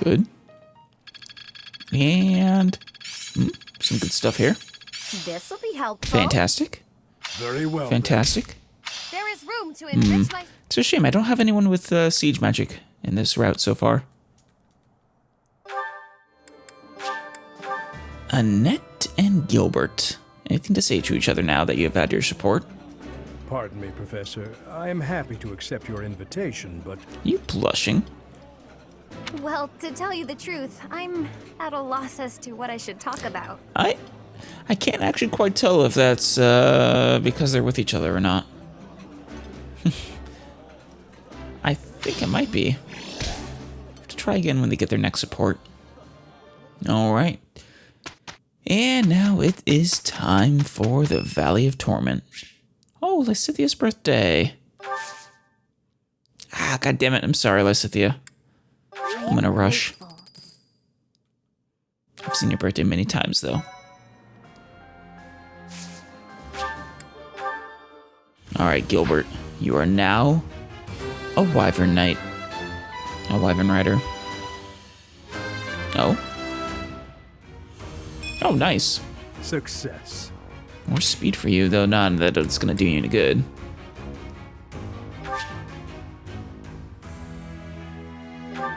Good. And some good stuff here. This'll be helpful. Fantastic. Very well. Fantastic. There is room to enrich my... It's a shame I don't have anyone with siege magic in this route so far. Annette and Gilbert. Anything to say to each other now that you have had your support? Pardon me, Professor. I am happy to accept your invitation, but... You blushing? Well, to tell you the truth, I'm at a loss as to what I should talk about. I can't actually quite tell if that's because they're with each other or not. I think it might be. Have to try again when they get their next support. Alright. And now it is time for the Valley of Torment. Oh, Lysithia's birthday. Ah, goddammit. I'm sorry, Lysithia. I'm in a rush. I've seen your birthday many times, though. Alright, Gilbert. You are now a Wyvern Knight. A Wyvern Rider. Oh. Oh, nice. Success. More speed for you, though not that it's gonna do you any good. Not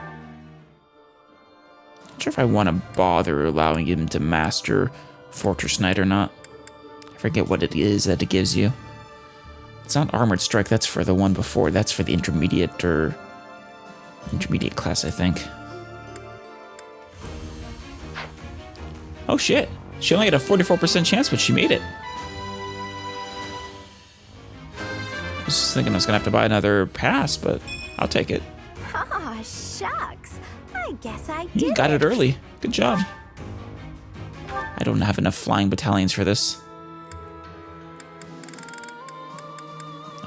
sure if I want to bother allowing him to master Fortress Knight or not. I forget what it is that it gives you. It's not Armored Strike, that's for the one before. That's for the intermediate or intermediate class, I think. Oh shit! She only had a 44% chance, but she made it. I was just thinking I was gonna have to buy another pass, but I'll take it. Aw, shucks. I guess I did. You got it early. Good job. I don't have enough flying battalions for this.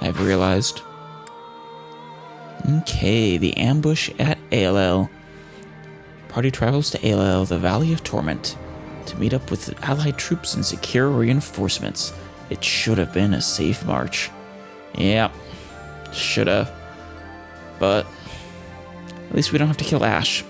I've realized. Okay, the ambush at ALL. Party travels to ALL, the Valley of Torment, to meet up with allied troops and secure reinforcements. It should have been a safe march. Yeah, should have. But at least we don't have to kill Ash.